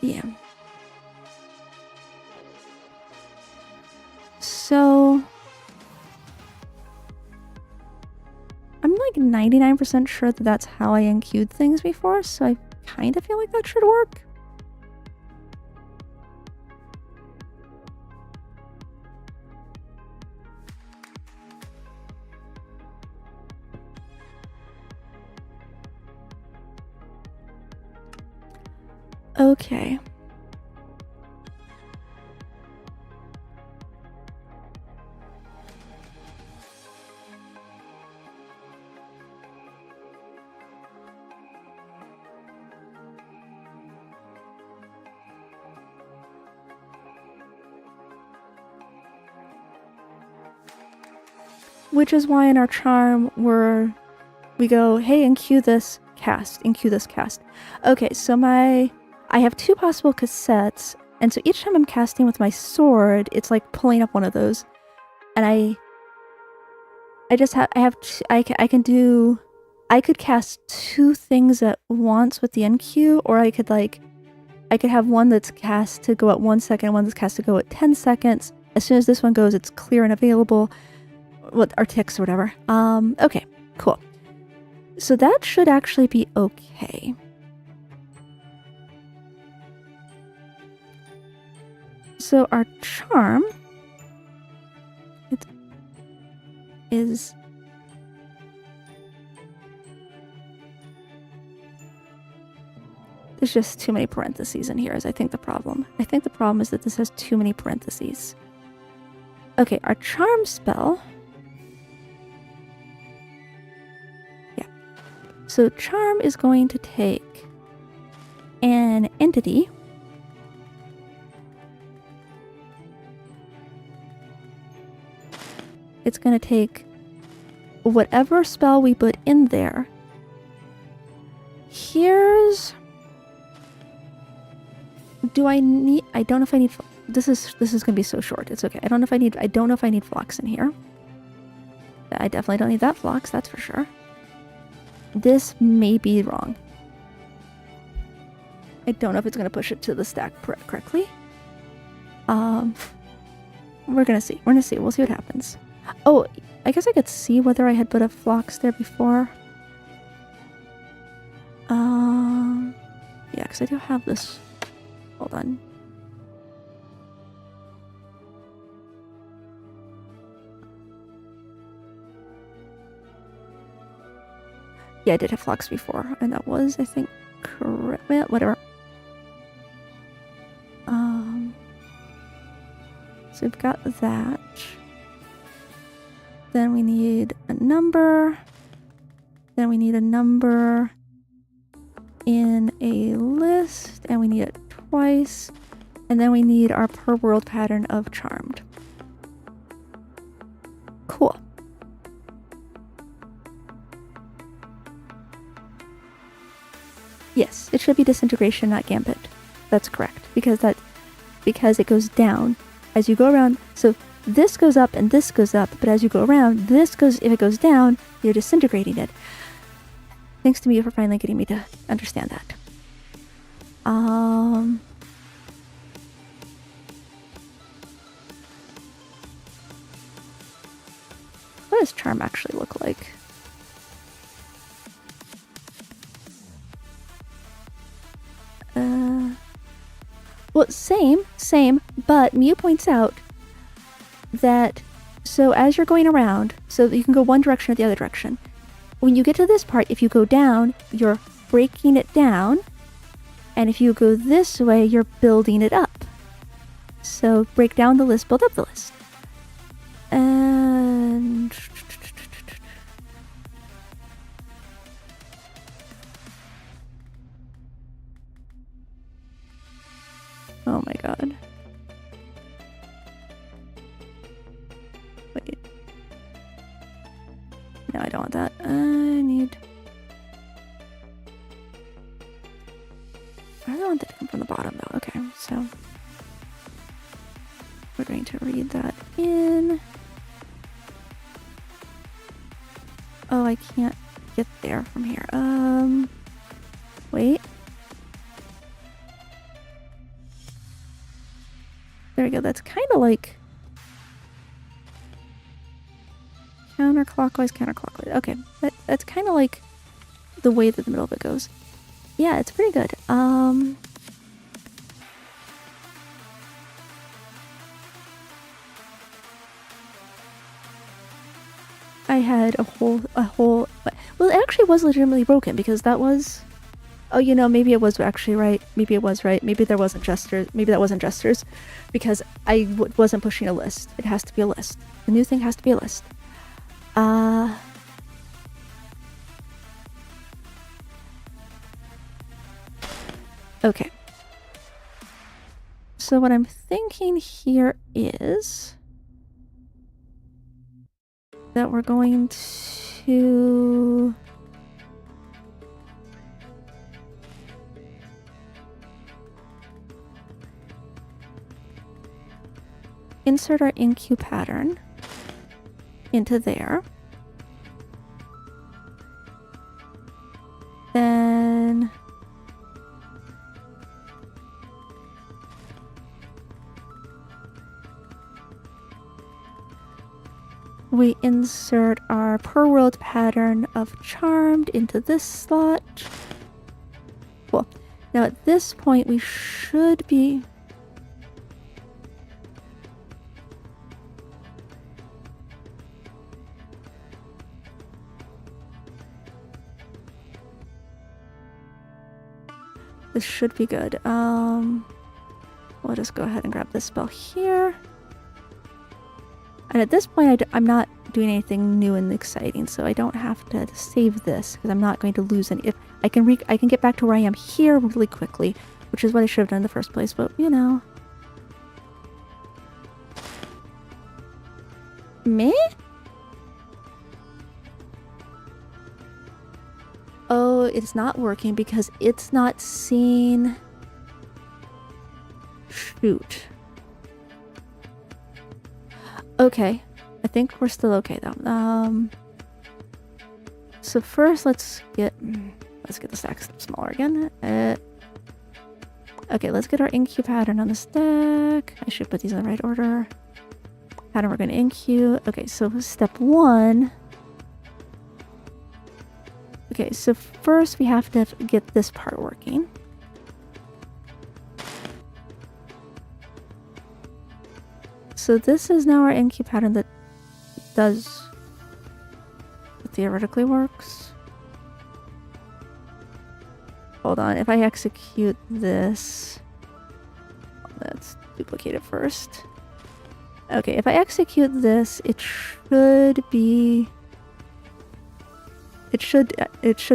Yeah. So I'm like 99% sure that that's how I enqueued things before, so I kind of feel like that should work. Okay. Which is why in our charm we go, hey, enqueue this cast. Okay, so I have 2 possible cassettes, and so each time I'm casting with my sword, it's like pulling up one of those. And I could cast 2 things at once with the enqueue, or I could have one that's cast to go at 1 second, one that's cast to go at 10 seconds. As soon as this one goes, it's clear and available. Or ticks or whatever. Okay, cool. So that should actually be okay. So our charm is there's just too many parentheses in here is I think the problem. I think the problem is that this has too many parentheses. Okay, our charm spell. Yeah. So charm is going to take an entity. It's going to take whatever spell we put in there. Here's... I don't know if I need... This is going to be so short. It's okay. I don't know if I need flux in here. I definitely don't need that flux, that's for sure. This may be wrong. I don't know if it's going to push it to the stack correctly. We're going to see. We'll see what happens. Oh, I guess I could see whether I had put a flux there before. Yeah, because I do have this. Hold on. Yeah, I did have flux before, and that was, I think, correct. Well, whatever. So we've got that. Then we need a number. Then we need a number in a list, and we need it twice. And then we need our per world pattern of charmed. Cool. Yes, it should be disintegration, not gambit. That's correct, because it goes down as you go around. So this goes up and this goes up, but as you go around, if it goes down, you're disintegrating it. Thanks to me for finally getting me to understand that. What does charm actually look like? Well, same, but Mew points out that, so as you're going around, so you can go one direction or the other direction. When you get to this part, if you go down, you're breaking it down, and if you go this way, you're building it up. So break down the list, build up the list. And... oh my god. Wait. No, I don't want that. I really want that to come from the bottom though. Okay, so we're going to read that in. Oh, I can't get there from here. Wait. There we go. That's kind of like counterclockwise. Okay, that's kind of like the way that the middle of it goes. Yeah, it's pretty good. I had a whole. Well, it actually was legitimately broken because that was. Oh, you know, maybe it was actually right. Maybe it was right. Maybe there wasn't gestures. Maybe that wasn't gestures, because I wasn't pushing a list. It has to be a list. The new thing has to be a list. Okay. So what I'm thinking here is that we're going to... insert our InQ pattern into there. Then we insert our per world pattern of charmed into this slot. Cool. Now at this point we should be... this should be good. We'll just go ahead and grab this spell here. And at this point, I'm not doing anything new and exciting, so I don't have to save this because I'm not going to lose any. If I can get back to where I am here really quickly, which is what I should have done in the first place. But you know, me? Oh, it's not working because it's not seen. Shoot. Okay, I think we're still okay though. So first let's get the stacks smaller again. Okay, let's get our InQ pattern on the stack. I should put these in the right order. Pattern we're going to InQ. Okay, so step 1. Okay, so first we have to get this part working. So this is now our InQ pattern that theoretically works. Hold on, if I execute this, let's duplicate it first. Okay, if I execute this, it should be... It should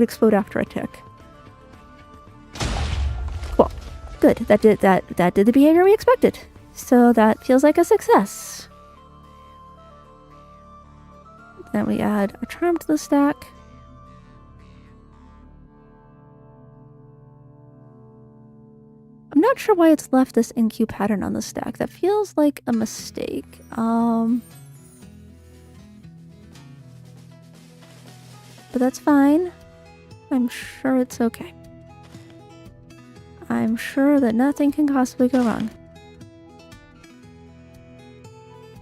explode after a tick. Cool. Good. That did the behavior we expected. So that feels like a success. Then we add a charm to the stack. I'm not sure why it's left this InQ pattern on the stack. That feels like a mistake. But that's fine. I'm sure it's okay. I'm sure that nothing can possibly go wrong.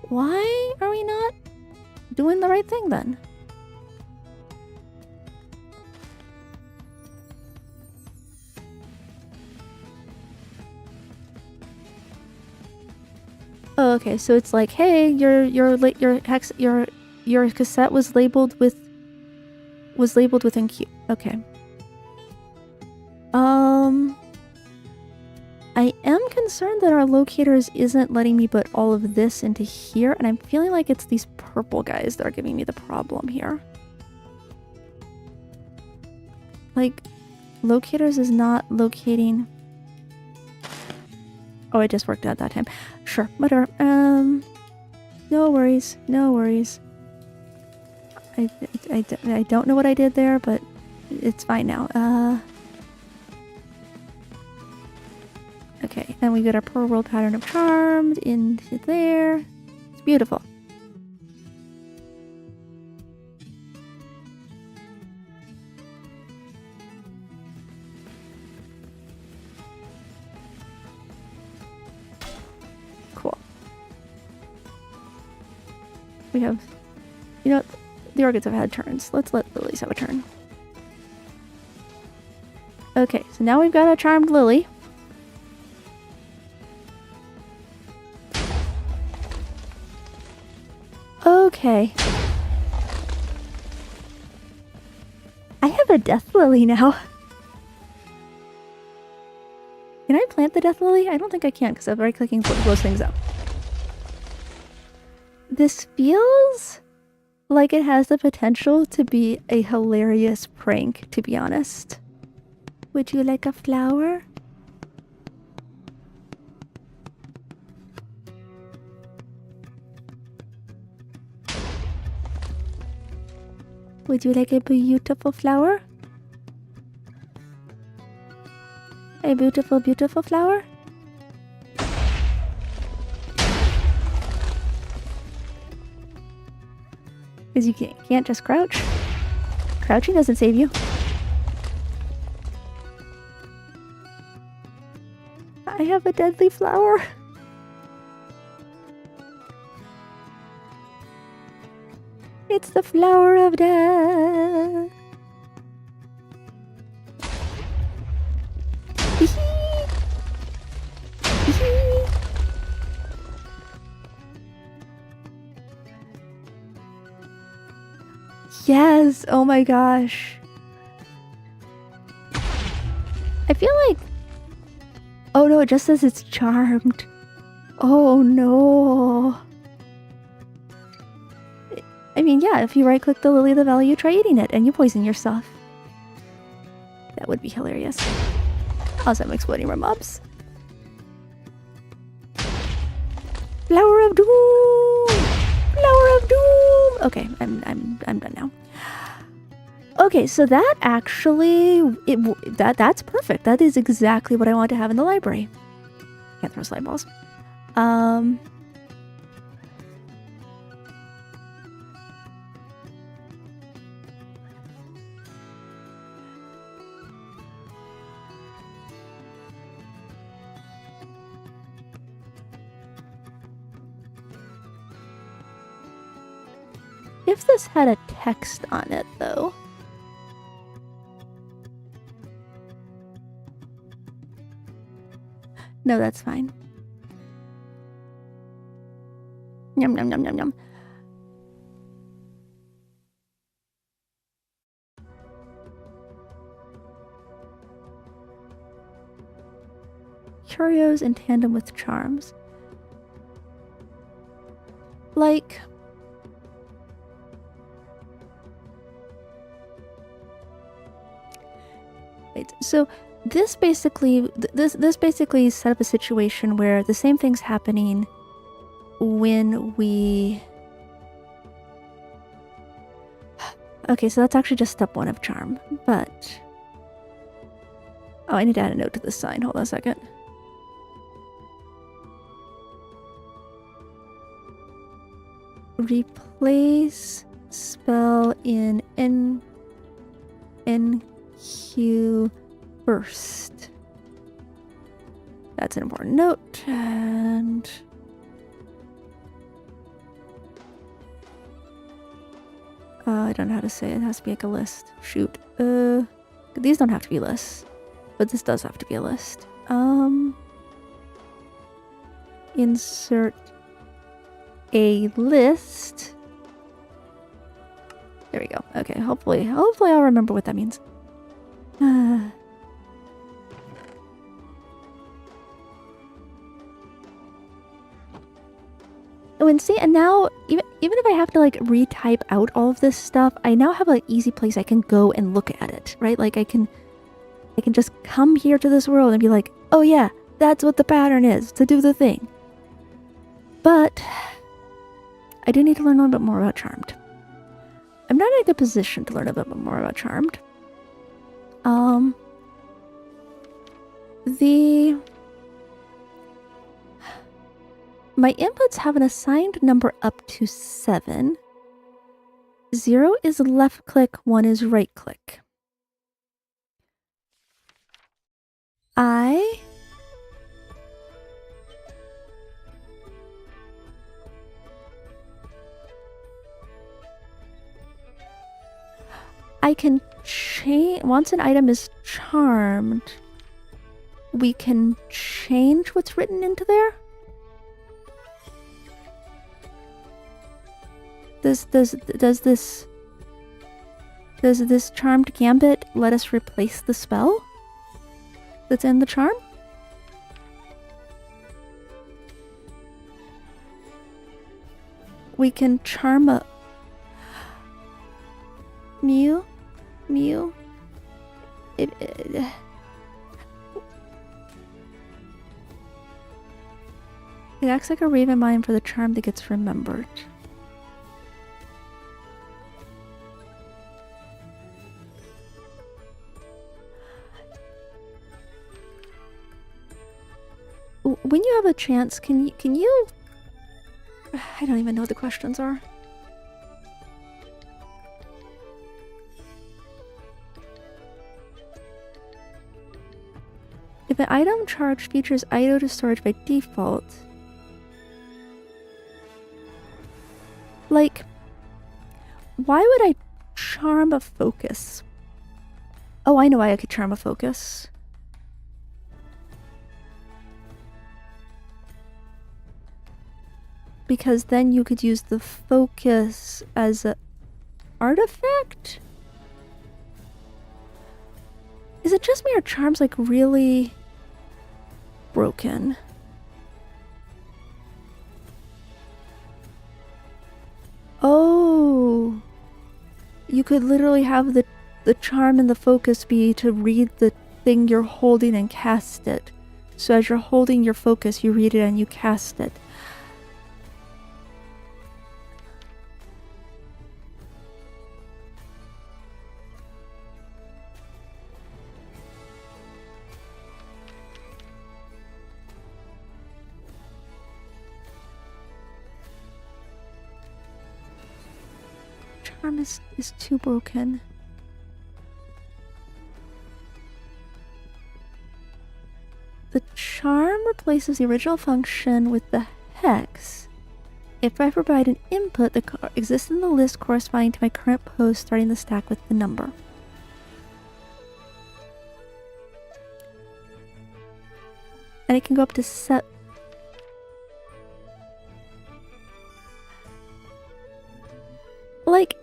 Why are we not doing the right thing then? Oh, okay, so it's like, hey, your cassette was labeled with InQ. Okay. I am concerned that our locators isn't letting me put all of this into here, and I'm feeling like it's these purple guys that are giving me the problem here. Like, locators is not locating... Oh, it just worked out that time. Sure, whatever. No worries, no worries. I don't know what I did there, but it's fine now. Okay, and we get our Pearl World pattern of charmed into there. It's beautiful. Cool. We have, you know, the orchids have had turns. Let's let lilies have a turn. Okay, so now we've got a charmed lily. Okay. I have a death lily now. Can I plant the death lily? I don't think I can because I'm right-clicking blows things up. This feels like it has the potential to be a hilarious prank, to be honest. Would you like a flower? Would you like a beautiful flower? A beautiful, beautiful flower? Because you can't just crouch. Crouching doesn't save you. I have a deadly flower. It's the flower of death. Yes, oh my gosh. I feel like... Oh no, it just says it's charmed. Oh no. I mean, yeah, if you right-click the lily of the valley, you try eating it, and you poison yourself. That would be hilarious. Also, I'm exploding more mobs. Flower of Doom! Flower of Doom! Okay, I'm done now. Okay, so that actually... That's perfect. That is exactly what I want to have in the library. Can't throw slide balls. If this had a text on it, though. No, that's fine. Yum, yum, yum, yum, yum. Curios in tandem with charms. Like... Wait, so this basically set up a situation where the same thing's happening when we... Okay, so that's actually just step 1 of charm, but... Oh, I need to add a note to this sign. Hold on a second. Replace spell in NQ first. That's an important note, and... I don't know how to say it. It has to be like a list. Shoot. These don't have to be lists. But this does have to be a list. Insert a list. There we go. Okay, hopefully I'll remember what that means. Oh, and see, and now, even if I have to, like, retype out all of this stuff, I now have an easy place I can go and look at it, right? Like, I can just come here to this world and be like, oh yeah, that's what the pattern is, to do the thing. But I do need to learn a little bit more about Charmed. I'm not in a good position to learn a bit more about Charmed. My inputs have an assigned number up to 7. 0 is left click, 1 is right click. I can change, once an item is charmed, we can change what's written into there. Does this charmed gambit let us replace the spell that's in the charm? We can charm a Mew. It acts like a raven mine for the charm that gets remembered. When you have a chance, can you... I don't even know what the questions are. If an item charge features IO to storage by default... Like, why would I charm a focus? Oh, I know why I could charm a focus. Because then you could use the focus as an artifact? Is it just me or charm's like really broken? Oh, you could literally have the charm and the focus be to read the thing you're holding and cast it. So as you're holding your focus, you read it and you cast it. Charm is too broken. The charm replaces the original function with the hex. If I provide an input that exists in the list corresponding to my current post, starting the stack with the number. And it can go up to set. Like,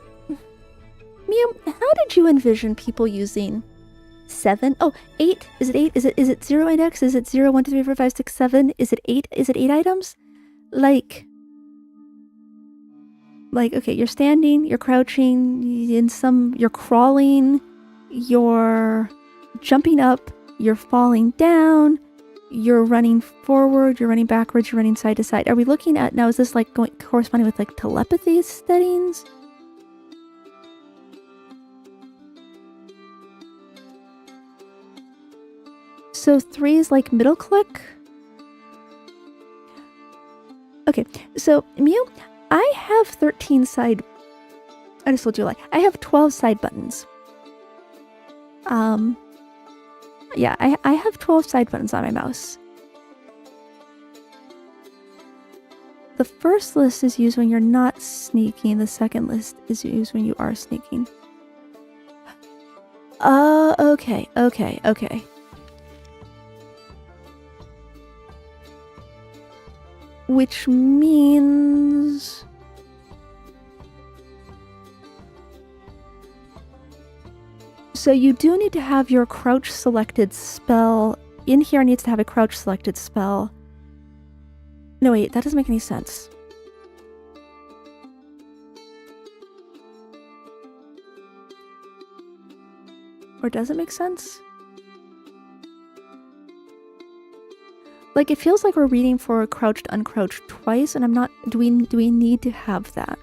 Mew, how did you envision people using 7? Oh, 8? Is it 8? Is it 0 index? Is it 0, 1, 2, 3, 4, 5, 6, 7? Is it 8? Is it 8 items? Like, Like, okay, you're standing, you're crouching, you're crawling, you're jumping up, you're falling down, you're running forward, you're running backwards, you're running side to side. Are we looking at, now is this like corresponding with like telepathy settings? So 3 is like middle click? Okay, so Mew, I have 13 side... I just told you a lie. I have 12 side buttons. Yeah, I have 12 side buttons on my mouse. The first list is used when you're not sneaking. The second list is used when you are sneaking. Okay. Which means... So you do need to have your crouch selected spell. In here needs to have a crouch selected spell. No, wait, that doesn't make any sense. Or does it make sense? Like, it feels like we're reading for crouched, uncrouched twice, and I'm not... Do we need to have that?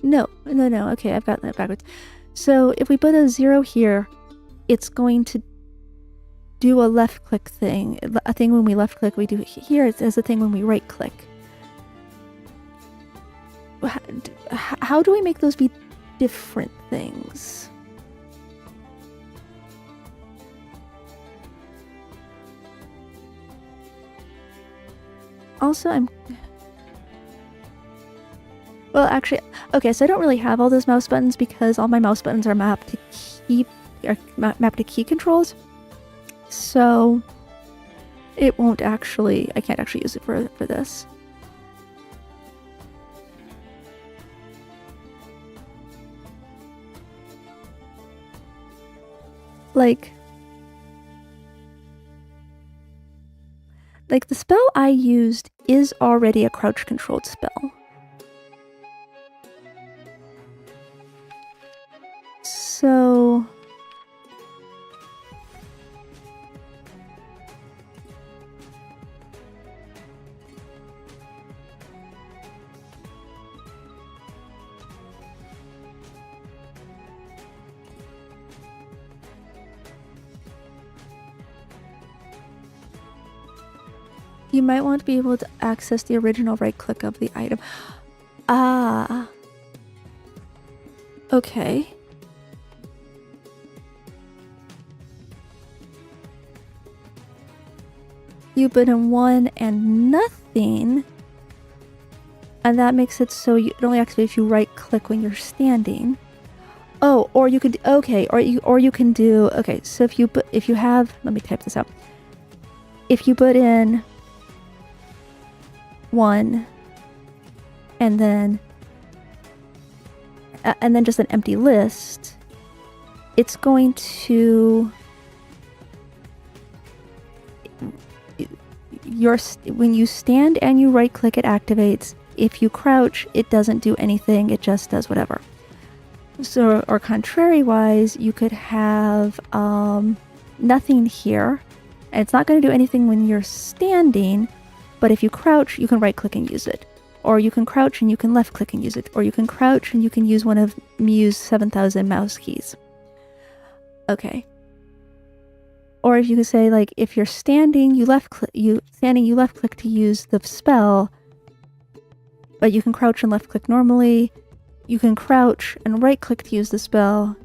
No. Okay, I've got that backwards. So if we put a 0 here, it's going to do a left click thing. A thing when we left click, we do here. It's as a thing when we right click. How do we make those be different things? Also, well, actually, okay, so I don't really have all those mouse buttons because all my mouse buttons are mapped to key controls. So it won't actually, I can't actually use it for this. Like the spell I used is already a crouch controlled spell. So you might want to be able to access the original right click of the item. Ah. Okay. You put in 1 and nothing, and that makes it so it only activates if you right click when you're standing. Oh, or you could, okay, or you can do, okay, so if you have, let me type this out. If you put in 1 and then just an empty list, it's going to when you stand and you right click, it activates. If you crouch, it doesn't do anything, it just does whatever. So, or contrary-wise, you could have nothing here, and it's not going to do anything when you're standing, but if you crouch, you can right click and use it. Or you can crouch and you can left click and use it. Or you can crouch and you can use one of Mew's 7,000 mouse keys. Okay. Or if you could say, like, if you're standing, you left click to use the spell, but you can crouch and left click normally. You can crouch and right click to use the spell.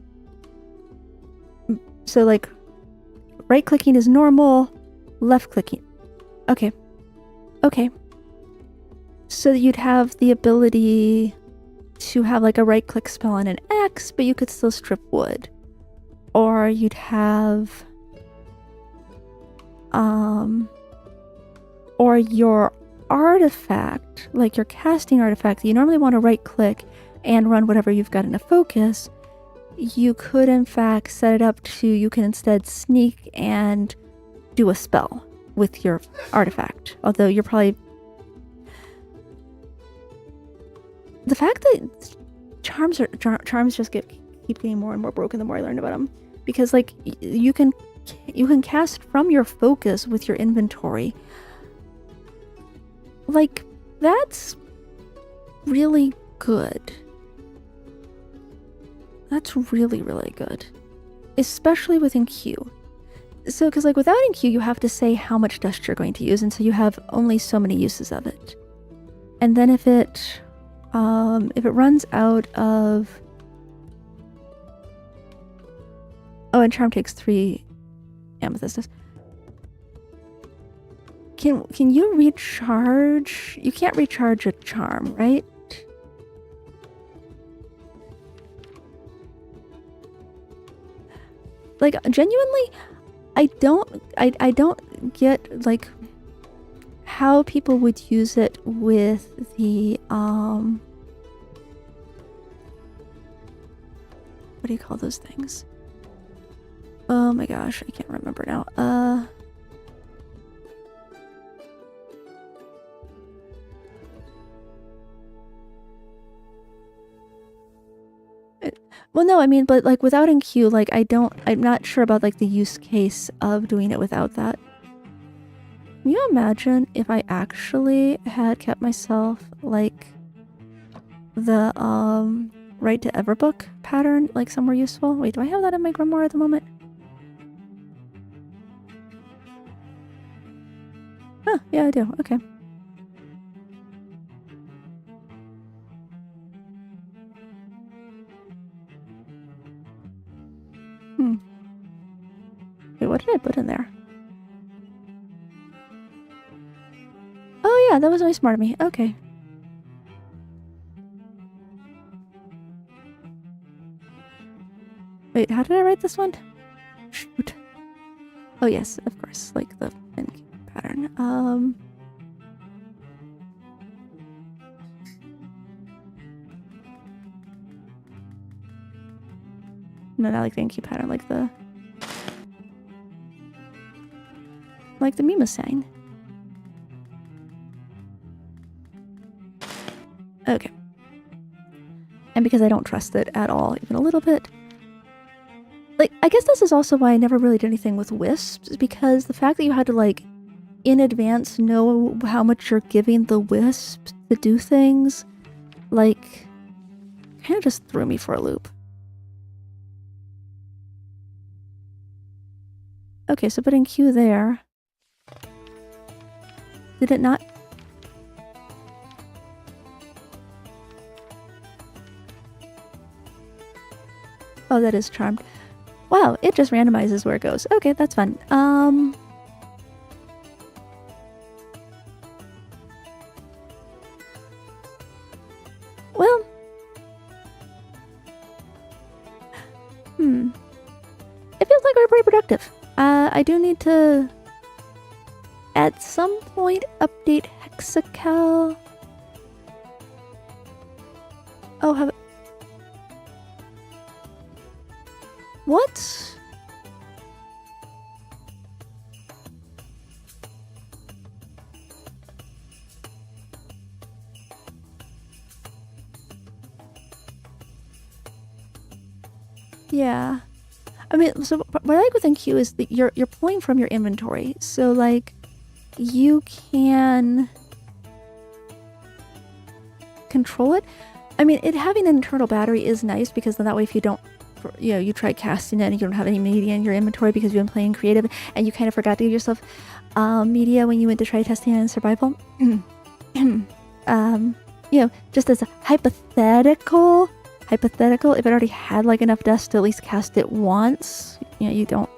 So, like, right clicking is normal, left clicking. Okay. So you'd have the ability to have like a right click spell on an X, but you could still strip wood. Or you'd have or your artifact, like your casting artifact that you normally want to right click and run whatever you've got in a focus, you could in fact set it up to you can instead sneak and do a spell with your artifact. Although you're probably... The fact that charms just keep getting more and more broken the more I learn about them. Because like you can cast from your focus with your inventory. Like that's really good. That's really, really good. Especially within Q. So, because like without in Q, you have to say how much dust you're going to use, and so you have only so many uses of it. And then if it runs out of... Oh, and charm takes 3 amethysts. Can you recharge? You can't recharge a charm, right? Like genuinely, I don't get like how people would use it with the what do you call those things? Oh my gosh, I can't remember now. Well, no, I mean, but like without in Q, like I'm not sure about like the use case of doing it without that. Can you imagine if I actually had kept myself like the right to Everbook pattern like somewhere useful? Wait, do I have that in my grimoire at the moment? Huh, yeah, I do. Okay. Wait, what did I put in there? Oh yeah, that was really smart of me. Okay. Wait, how did I write this one? Shoot. Oh yes, of course, like the pattern. No, not like the NQ pattern, like the Mima sign. Okay. And because I don't trust it at all, even a little bit. Like, I guess this is also why I never really did anything with wisps, because the fact that you had to, like, in advance know how much you're giving the wisp to do things, like, kind of just threw me for a loop. Okay, so putting Q there. Did it not? Oh, that is charmed. Wow, it just randomizes where it goes. Okay, that's fun. Well... It feels like we're pretty productive. I do need to... at some point update Hexical. Oh, have it... What? Yeah. I mean, so what I like with NQ is that you're pulling from your inventory. So like you can control it. I mean, it having an internal battery is nice because then that way if you don't, you know, you try casting it and you don't have any media in your inventory because you've been playing creative and you kind of forgot to give yourself media when you went to try testing it in survival. You know, just as a hypothetical, if it already had like enough dust to at least cast it once, you know, you don't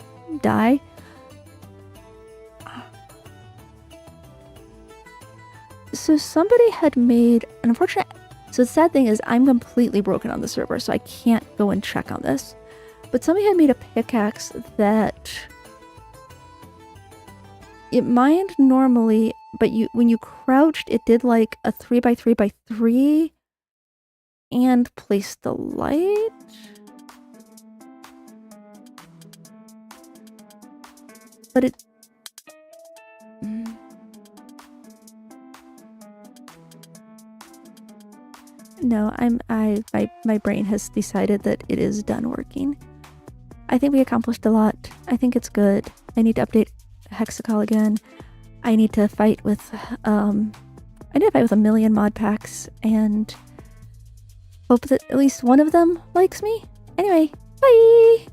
die. So somebody had made an unfortunate... So the sad thing is I'm completely broken on the server, so I can't go and check on this. But somebody had made a pickaxe that... it mined normally, but when you crouched, it did like a 3x3x3 and placed the light. But it... No, my brain has decided that it is done working. I think we accomplished a lot. I think it's good. I need to update Hexical again. I need to fight with, I need to fight with 1,000,000 mod packs and hope that at least one of them likes me. Anyway, bye!